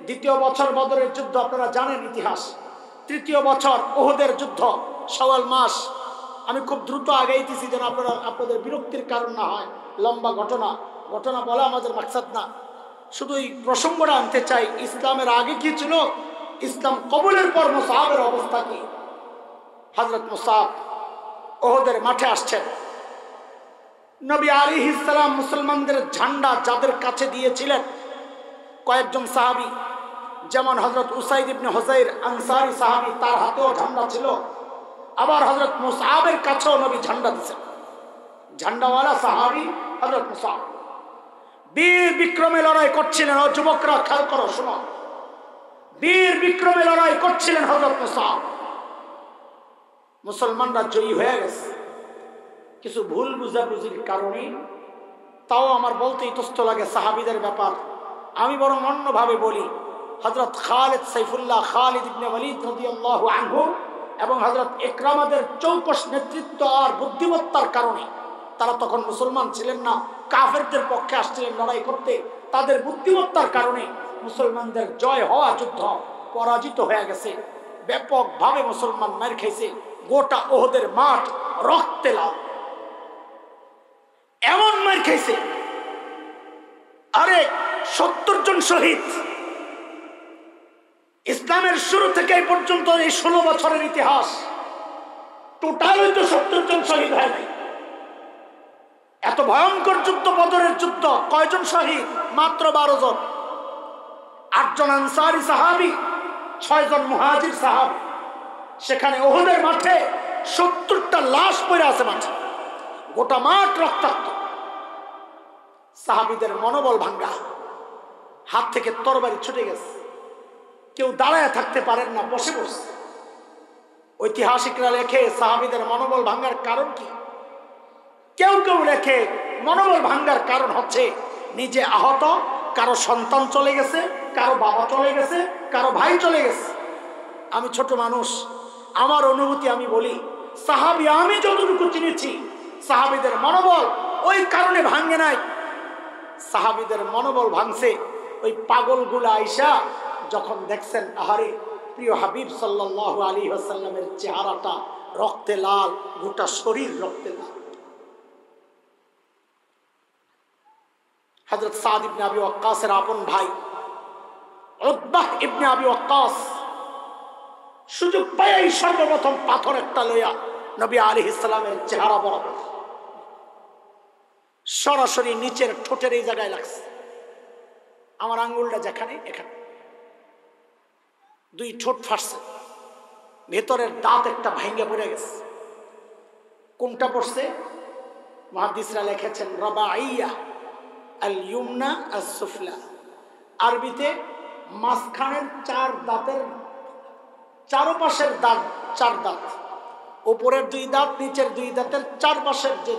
দ্বিতীয় বছর বদরের যুদ্ধ আপনারা জানেন ইতিহাস, তৃতীয় বছর উহুদের যুদ্ধ, শাওয়াল মাস। আমি খুব দ্রুত আগাইতেছি যেন আপনাদের বিরক্তির কারণ না হয়। লম্বা ঘটনা বলা আমাদের মাকসাদ না, শুধু এই প্রসঙ্গটা আনতে চাই। ইসলামের আগে কি ছিল, ইসলাম কবুলের পর মুসআবের অবস্থা কি। হযরত মুসআব উহুদের মাঠে আসছেন। নবী আলাইহিস সালাম মুসলমানদের ঝান্ডা যাদের কাছে দিয়েছিলেন কয়েকজন সাহাবী, যেমন হযরত উসাইদ ইবনে হুযাইর আনসারী সাহাবী, তার হাতেও ঝান্ডা ছিল। আবার হযরত মুসআবের কাছেও নবী ঝান্ডা দিয়েছেন। ঝান্ডাওয়ালা সাহাবী হযরত মুসআব বীর বিক্রমে লড়াই করছিলেন। ও যুবকরা খেয়াল করো, শোনো, বীর বিক্রমে লড়াই করছিলেন হযরত মুসআব। মুসলমানরা জয়ী হয়ে গেছে, কিছু ভুল বুঝাবুঝির কারণে। তাও আমার বলতে ইতস্ত লাগে সাহাবীদের ব্যাপার, আমি বরং অন্যভাবে বলি। হযরত খালিদ সাইফুল্লাহ খালিদ ইবনে ওয়ালিদ রাদিয়াল্লাহু আনহু এবং হযরত ইকরামাদের চৌকস নেতৃত্ব আর বুদ্ধিমত্তার কারণে, তারা তখন মুসলমান ছিলেন না, কাফেরদের পক্ষে আসছিলেন লড়াই করতে, তাদের বুদ্ধিমত্তার কারণে মুসলমানদের জয় হওয়া যুদ্ধ পরাজিত হয়ে গেছে। ব্যাপকভাবে মুসলমান মার খাইছে, গোটা উহুদের মাঠ রক্তে লাল, এমন মার খাইছে। আরে 70 জন শহীদ। ইসলামের শুরু থেকে এই পর্যন্ত এই 16 বছরের ইতিহাস, টোটাল হয়তো 70 জন শহীদ হয় নাই। এত ভয়ঙ্কর যুদ্ধ, বদরের যুদ্ধ, কয়জন শহীদ? মাত্র 12 জন। 8 জন আনসারী সাহাবী, 6 জন মুহাজির সাহাবী। সেখানে উহুদের মাঠে 70টা লাশ পড়ে আছে মাঠে, গোটা মাঠ রক্তাক্ত। সাহাবীদের মনোবল ভাঙ্গা, হাত থেকে তরবারি ছুটে গেছে, কেউ দাঁড়ায় থাকতে পারেন না, বসে বসে। ঐতিহাসিকরা লেখে সাহাবীদের মনোবল ভাঙ্গার কারণ কি? কেউ কেউ লেখে মনোবল ভাঙ্গার কারণ হচ্ছে নিজে আহত, কারো সন্তান চলে গেছে, কারো বাবা চলে গেছে, কারো ভাই চলে গেছে। আমি ছোট মানুষ, আমার অনুভূতি আমি বলি, সাহাবী আমি যতটুকু চিনেছি, সাহাবীদের মনোবল ওই কারণে ভাঙ্গে নাই। সাহাবীদের মনোবল ভাঙছে। ওই পাগলগুলা আইসা যখন দেখছেন আহারে প্রিয় হাবিব সাল্লাল্লাহু আলাইহি ওয়াসাল্লামের চেহারাটা রক্তে লাল, গোটা শরীর রক্তে লাল। হযরত সাদ ইবনে আবি ওয়াক্কাসের আপন ভাই উতবাহ ইবনে আবি ওয়াক্কাস সুযোগ পাইয়াই সর্বপ্রথম পাথর একটা লইয়া নবী আলাইহিস সালামের চেহারা বরাবর সরাসরি নিচের ঠোঁটের এই জায়গায় লাগছে। আমার আঙ্গুলটা যেখানে, এখানে দুই ঠোঁট ফাটছে, ভেতরের দাঁত একটা ভাঙ্গে পড়ে গেছে। কোনটা পড়ছে? মুহাদ্দিসরা লিখেছেন রাবাইয়া আল ইউমনা আস সুফলা, আরবিতে মাঝখানের চার দাঁতের চারপাশের দাঁত, চার দাঁত, উপরের দুই দাঁত, নিচের দুই দাঁতের চারপাশের যে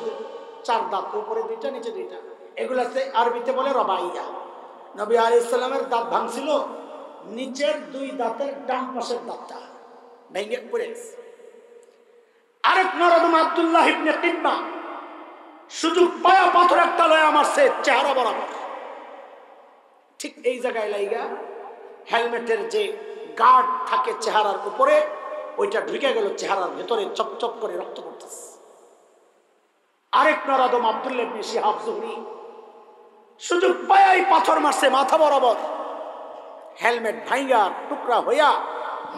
চার দাঁত, উপরে দুইটা নিচে দুইটা, এগুলাতে আরবিতে বলে রাবাইয়া। নবী আলাইহিস সালামের দাঁত ভাঙছিল, নিচের দুই দাঁতের ডান পাশের দাঁতটা ভেঙে পড়ে গেছে। আরেক নরদম আব্দুল্লাহ ইবনে কিন্না সুযোগ পায়া পাথর একটা লয়ে মারছে চেহারা বরাবর, ঠিক এই জায়গায় লাইগা হেলমেটের যে গার্ড থাকে চেহারার উপরে, ওইটা ঢুকে গেল চেহারার ভেতরে, চপচপ করে রক্ত পড়তেছে। আরেক নরদম আব্দুল্লাহ ইবনে শিহাব জুহরি সুযোগ পায়াই পাথর মারছে মাথা বরাবর, হেলমেট ভাইয়া টুকরা হইয়া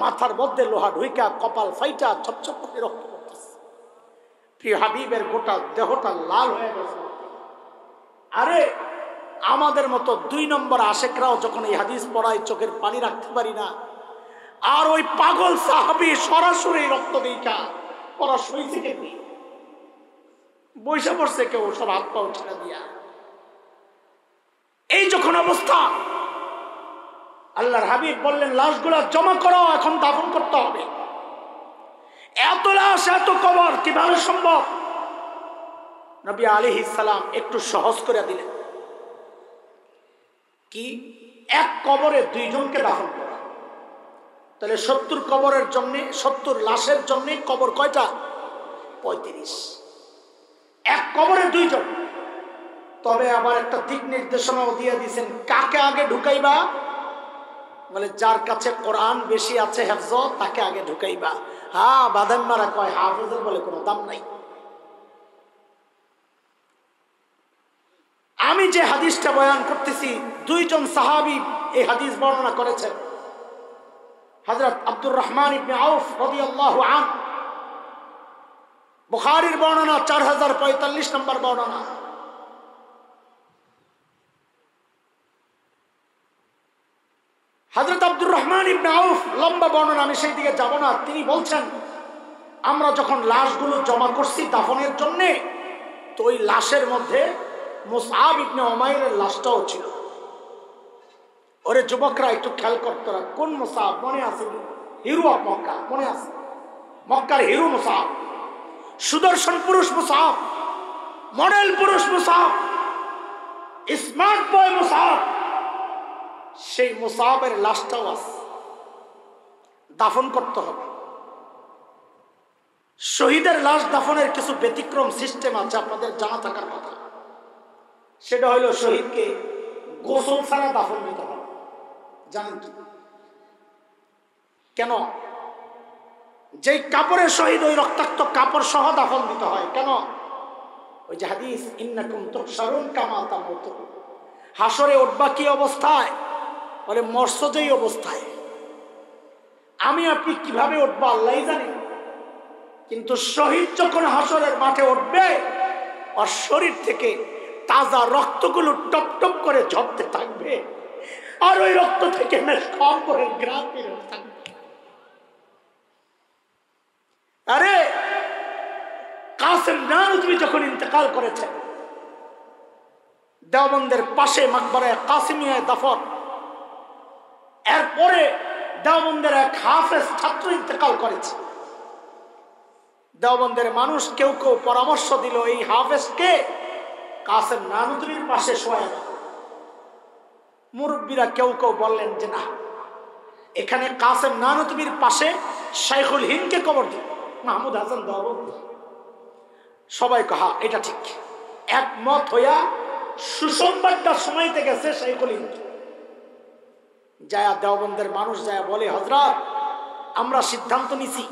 মাথার মধ্যে লোহা ঢুইকা কপাল ফাইটা চপচপ করে রক্ত পড়তেছে। প্রিয় হাবিবের গোটা দেহটা লাল হয়ে গেছে। আরে আমাদের মতো 2 নম্বর আশেকরাও যখন এই হাদিস পড়ায় চোখের পানি রাখতে পারি না, আর ওই পাগল সাহাবী সরাসরি রক্ত দেখা ওরা সইছে কেমনি, বৈশা পড়ছে কেউ, সব হাত পা ছেড়ে দিয়া। এই যখন অবস্থা, আল্লাহর হাবিব বললেন লাশগুলা জমা করো, এখন দাফন করতে হবে। এত লাশ, এত কবর কিভাবে সম্ভব? নবী আলাইহিস সালাম একটু সহজ করে দিলেন। কি? এক কবরে 2 জনকে দাফন করা। তাহলে 70 কবরের জন্য, 70 লাশের জন্য কবর কয়টা? 35। এক কবরে 2 জন। তবে আবার একটা দিক নির্দেশনাও দিয়ে দিয়েছেন, কাকে আগে ঢুকাইবা? বলে যার কাছে কোরআন বেশি আছে হেফজ, তাকে আগে ঢুকাইবা। হ্যাঁ, বাদাম মারা কয় হাফেজের বলে কোনো দাম নাই। আমি যে হাদিসটা বয়ান করতেছি, 2 জন সাহাবী এই হাদিস বর্ণনা করেছেন। হযরত আব্দুর রহমান ইবনে আউফ রাদিয়াল্লাহু আনহু, বুখারীর বর্ণনা 4045 নম্বর বর্ণনা। হযরত আব্দুর রহমান ইবনে আউফ, লম্বা বর্ণনা, আমি সেই দিকে যাব না। তিনি বলছেন, আমরা যখন লাশগুলো জমা করছি দাফনের জন্য, তো ওই লাশের মধ্যে মুসআব ইবনে উমাইরের লাশটাও ছিল। ওরে যুবকরা একটু খেয়াল করতে, কোন মুসআব মনে আছে? হিরো অফ মক্কা, মনে আছে? মক্কার হিরো মুসআব, সুদর্শন পুরুষ মুসআব, মডেল পুরুষ মুসআব, স্মার্ট বয় মুসআব। সেই মুসআবের লাশটাও আছে, দাফন করতে হবে। শহীদের লাশ দাফনের কিছু ব্যতিক্রম সিস্টেম আছে, আপনাদের জানা থাকার কথা। সেটা হলো শহীদকে গোসল ছাড়া দাফন দিতে হবে। জানেন কি কেন? যেই কাপড়ে শহীদ, ওই রক্তাক্ত কাপড় সহ দাফন দিতে হয়। কেন? ওই যে হাদিস, ইন্নাকুম তুহশারুন কামা তামুতুন, হাসরে উঠবা কি অবস্থায়? বলে মরছো যেই অবস্থায়। আমি আপনি কিভাবে উঠবো আল্লাহই জানেন, কিন্তু শহীদ যখন হাসরের মাঠে উঠবে, ওর শরীর থেকে তাজা রক্তগুলো টপ টপ করে ঝরতে থাকবে, আর ওই রক্ত থেকে কম করে গ্রাম বেরোতে থাকবে। আরে কাসেম নানুতুবি যখন ইন্তেকাল করেছে, দেওবন্দের পাশে মাকবারায়ে কাসিমিয়ায় দাফন। এরপরে দেওবন্দের এক হাফেজ ছাত্র ইন্তেকাল করেছে। দেওবন্দের মানুষ কেউ কেউ পরামর্শ দিল, এই হাফেজকে কাসেম নানুতুবির পাশে শোয়ায় দাও। মুরব্বীরা কেউ কেউ বললেন যে না, এখানে কাসেম নানুতুবির পাশে শাইখুল হিন্দকে কবর দিন, মাহমুদ হাসান দেওবন্দি। সবাই কহা এটা ঠিক। একমত হইয়া সুসংবাদটা শোনাইতে গেছে শাইখুল হিন্দ। যায়া দেওবন্দের মানুষ যায়া বলে, হযরত আমরা সিদ্ধান্ত নিছি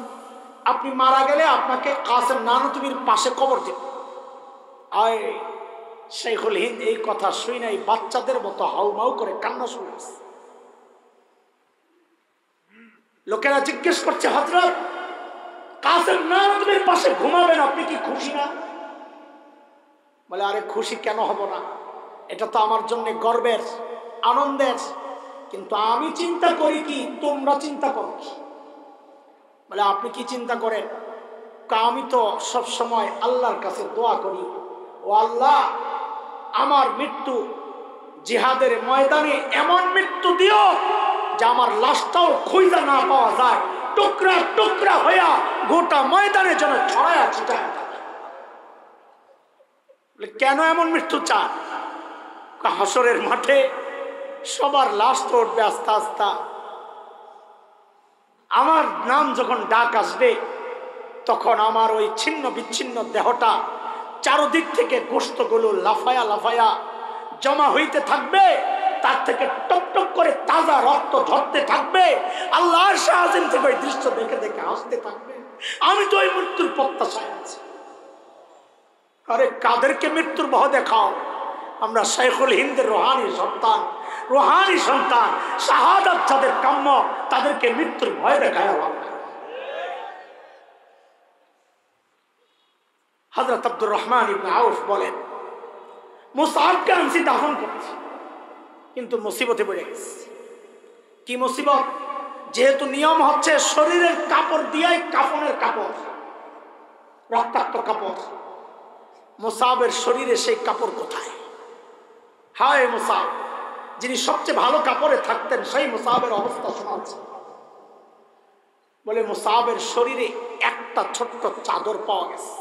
আপনি মারা গেলে আপনাকে কাসেম নানুতুবির পাশে কবর দেব। আয় শাইখুল হিন্দ এই কথা শুই নাই বাচ্চাদের মতো হাউমাউ করে কান্না শুরু করছে। লোকেরা জিজ্ঞেস করছে, হযরত কাসেম নানুতুবির পাশে ঘুমাবেন, আপনি কি খুশি না? বলে, আরে খুশি কেন হব না, এটা তো আমার জন্য গর্বের আনন্দের, কিন্তু আমি চিন্তা করি কি তোমরা চিন্তা করো কি? বলে, আপনি কি চিন্তা করেন? আমি তো সব সময় আল্লাহর কাছে দোয়া করি, ও আল্লাহ আমার মৃত্যু জিহাদের ময়দানে এমন মৃত্যু দিও যে আমার লাশটাও খুঁজে না পাওয়া যায়, টুকরা টুকরা হইয়া গোটা ময়দানে যেন ছড়ায়া ছিটায় থাকে। কেন এমন মৃত্যু চান? হাসরের মাঠে সবার লাশ তো উঠবে আস্তে আস্তে, আমার নাম যখন ডাক আসবে তখন আমার ওই ছিন্ন বিচ্ছিন্ন দেহটা চারদিক থেকে গোশতগুলো লাফায়া লাফায়া জমা হইতে থাকবে, তার থেকে টপ টপ করে তাজা রক্ত ঝরতে থাকবে। আল্লাহর শাহজিন থেকে ওই দৃশ্য দেখে দেখে হাসতে থাকবে। আমি তো ওই মৃত্যুর প্রত্যাশায় আছি। আরে কাদেরকে মৃত্যুর ভয় দেখাও? আমরা শাইখুল হিন্দের রুহানি সন্তান শাহাদাত যাদের কাম্য, তাদেরকে মৃত্যুর ভয় দেখায়। হযরত আব্দুর রহমান ইবনে আউফ বলেন, মুসআবকে আনছি দাফন করছি, কিন্তু মুসিবতে পড়ে গেছে। কি মুসিবত? যেহেতু নিয়ম হচ্ছে শরীরের কাপড় দিয়াই কাফনের কাপড়, রক্তাক্ত কাপড়, মুসআবের শরীরে সেই কাপড় কোথায়? হায় মুসআব, যিনি সবচেয়ে ভালো কাপড়ে থাকতেন, সেই মুসআবের অবস্থা শোনাচ্ছে। বলে, মুসআবের শরীরে একটা ছোট্ট চাদর পাওয়া গেছে,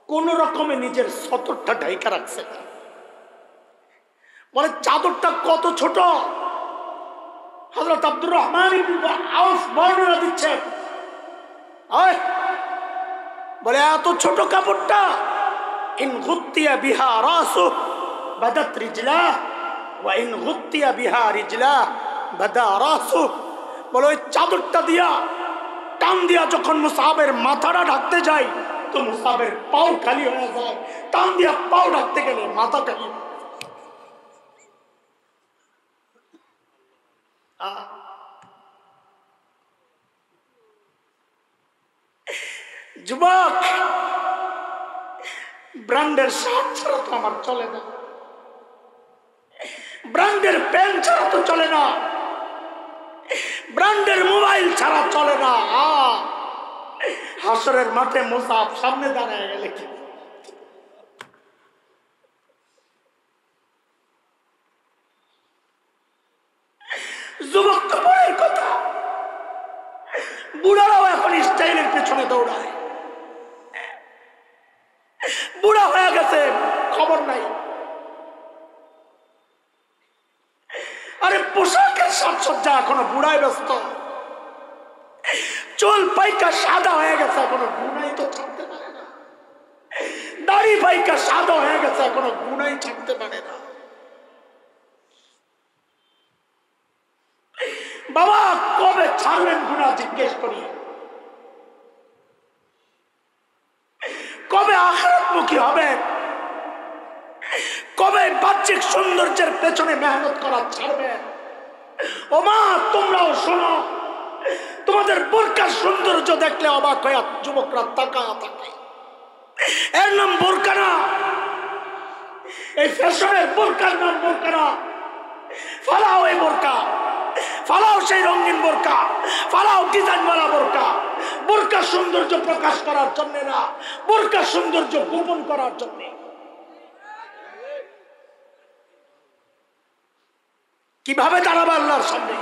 কোন রকমে নিজের সতরটা ঢাইকা রাখছে। বলে, চাদরটা কত ছোট? হযরত আব্দুর রহমান ইবনে আউফ বর্ণনা দিচ্ছেন, বলে এত ছোট কাপড়টা, ইন গুত্তিয়া বিহা রাসু বাদাত রিজলাহ ওয়া ইন গুত্তিয়া বিহা রিজলাহ বাদা রাসু। বলে, ওই চাদরটা দিয়া টান দিয়া যখন মুসআবের মাথাটা ঢাকতে যাই তো মুসআবের পাও খালি হয়ে যায়, টান দিয়া পাও ঢাকতে গেলে মাথা খালি। যুবক, ব্র্যান্ডের শার্ট ছাড়া তো আমার চলে না, ব্র্যান্ডের প্যান্ট ছাড়া তো চলে না, ব্র্যান্ডের মোবাইল ছাড়া চলে না। হাসরের মাঠে মুসআব সামনে দাঁড়ায় গেলে কি? যুবক তো পরের কথা, বুড়ারাও এখন স্টাইলের পেছনে দৌড়ায়। বুড়া হয়ে গেছে, খবর নাই। আরে পোশাকের সাজসজ্জা এখনো বুড়ায় ব্যস্ত, চুল পাইকা সাদা হয়ে গেছে এখনো গুনাই তো ছাড়তে পারে না, দাড়ি পাইকা সাদা হয়ে গেছে এখনো গুনাই ছাড়তে পারে না। বাবা কবে ছাড়বেন গুনাহ জিজ্ঞেস করি, কবে আখিরাতমুখী হবেন, কবে বাহ্যিক সৌন্দর্যের পেছনে মেহনত করা ছাড়বেন? ও মা, তোমরাও শোনো, তোমাদের বোরকার সৌন্দর্য দেখলে অবাক হয়ে যুবকরা তাকায়া থাকে। এর নাম বোরকা না, এই ফ্যাশনের বোরকার নাম বোরকা না। ফালাও এই বোরকা, ফালাও সেই রঙিন বোরকা, ফালাও ডিজাইনওয়ালা বোরকা। বোরকার সৌন্দর্য প্রকাশ করার জন্য না, বোরকার সৌন্দর্য গোপন করার জন্য। কিভাবে দাঁড়াবে আল্লাহর সামনে?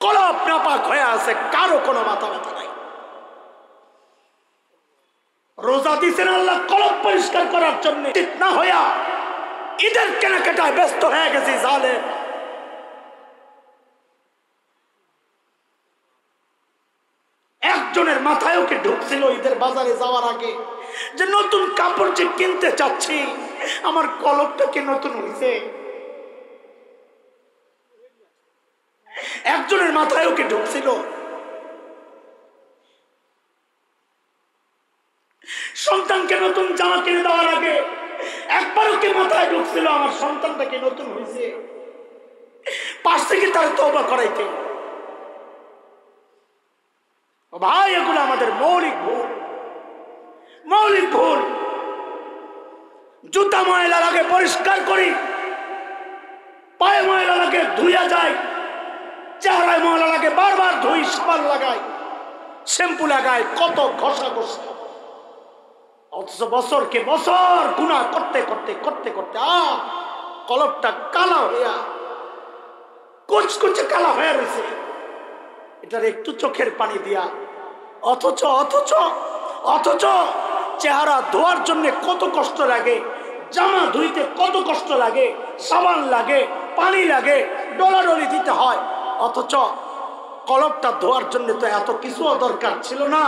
কলব নাপাক হয়ে আছে, কারো কোনো মাথা ব্যথা নাই। রোজা দিচ্ছেন আল্লাহ কলব পরিষ্কার করার জন্য, না হইয়া ঈদের কেনাকাটায় ব্যস্ত হয়ে গেছি। জালেম, একজনের মাথায়ও কি ঢুকছিল ঈদের বাজারে যাওয়ার আগে যে নতুন কাপড় যে কিনতে চাচ্ছি, আমার কলবটা কি নতুন হয়েছে? একজনের মাথায়ও কি ঢুকছিল? সন্তানকে নতুন জামা কিনে দেওয়ার আগে একবারও কি মাথায় ঢুকছিল আমার সন্তানটা কি নতুন হয়েছে? পাশ থেকে তার তওবা করাইতে। ভাই, এগুলো আমাদের মৌলিক ভুল, মৌলিক ভুল। জুতা ময়লা লাগে পরিষ্কার করি, পায়ে ময়লা লাগে ধুইয়া যায়, চেহারায় ময়লা লাগে বারবার ধুই, সাবান লাগাই, শ্যাম্পু লাগাই, কত ঘষা ঘষা। অথচ বছরকে বছর গুনাহ করতে করতে করতে করতে কলবটা কালা হইয়া কুচকুচে কালা হয়ে রয়েছে। এটার একটু চোখের পানি দিয়া অথচ অথচ অথচ চেহারা ধোয়ার জন্য কত কষ্ট লাগে, জামা ধুইতে কত কষ্ট লাগে, সাবান লাগে, পানি লাগে, ডলাডলি দিতে হয়। অথচ কলবটা ধোয়ার জন্য তো এত কিছু দরকার ছিল না।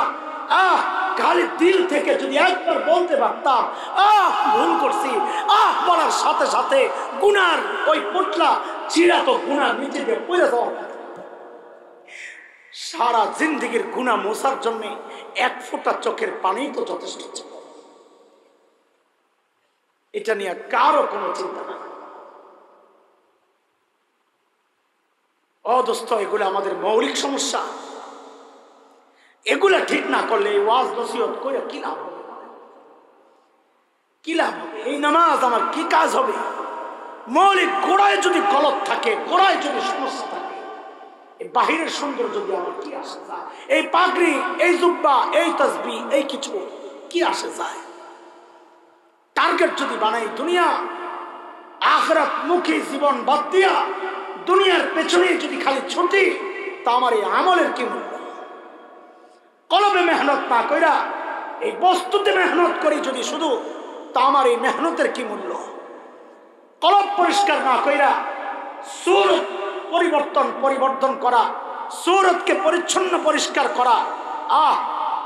খালি দিল থেকে যদি একবার বলতে পারতাম ভুল করছি, বলার সাথে সাথে গুনার ওই পোটলা চিরা তো গুনার নিচে দিয়ে পড়ে যাওয়া। সারা জিন্দেগির গুনাহ মোছার জন্য এক ফোঁটা চোখের পানি তো যথেষ্ট ছিল। এটা নিয়ে কারো কোনো চিন্তা নাই। দোস্ত, এগুলো আমাদের মৌলিক সমস্যা। এগুলা ঠিক না করলে এই ওয়াজ নসিহত করে কি লাভ হবে? কি লাভ হবে? এই নামাজ আমার কি কাজ হবে? মৌলিক গোড়ায় যদি গলত থাকে, গোড়ায় যদি সমস্যা থাকে, এই বাহিরের সৌন্দর্য যদি আমার কি আসে যায়? এই পাগড়ি, এই জুব্বা, এই তাসবিহ, এই কিছু কি আসে যায়? টার্গেট যদি বানাই দুনিয়া, আখিরাত মুখী জীবন বাদ দিয়া দুনিয়ার পেছনে যদি খালি ছুটি, তা আমার এই আমলের কি মূল্য? কলবে মেহনত না কইরা এই বস্তুতে মেহনত করি যদি শুধু, তা আমার এই মেহনতের কি মূল্য? কলব পরিষ্কার না কইরা সুরত পরিবর্তন করা, সুরতকে পরিচ্ছন্ন পরিষ্কার করা,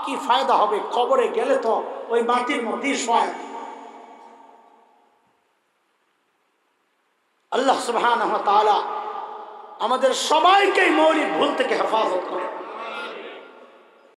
কি ফায়দা হবে? কবরে গেলে তো ওই মাটির মধ্যেই শোয়। আল্লাহ সুবহানাহু ওয়া তাআলা আমাদের সবাইকে মৌলিক ভুল থেকে হেফাজত করে।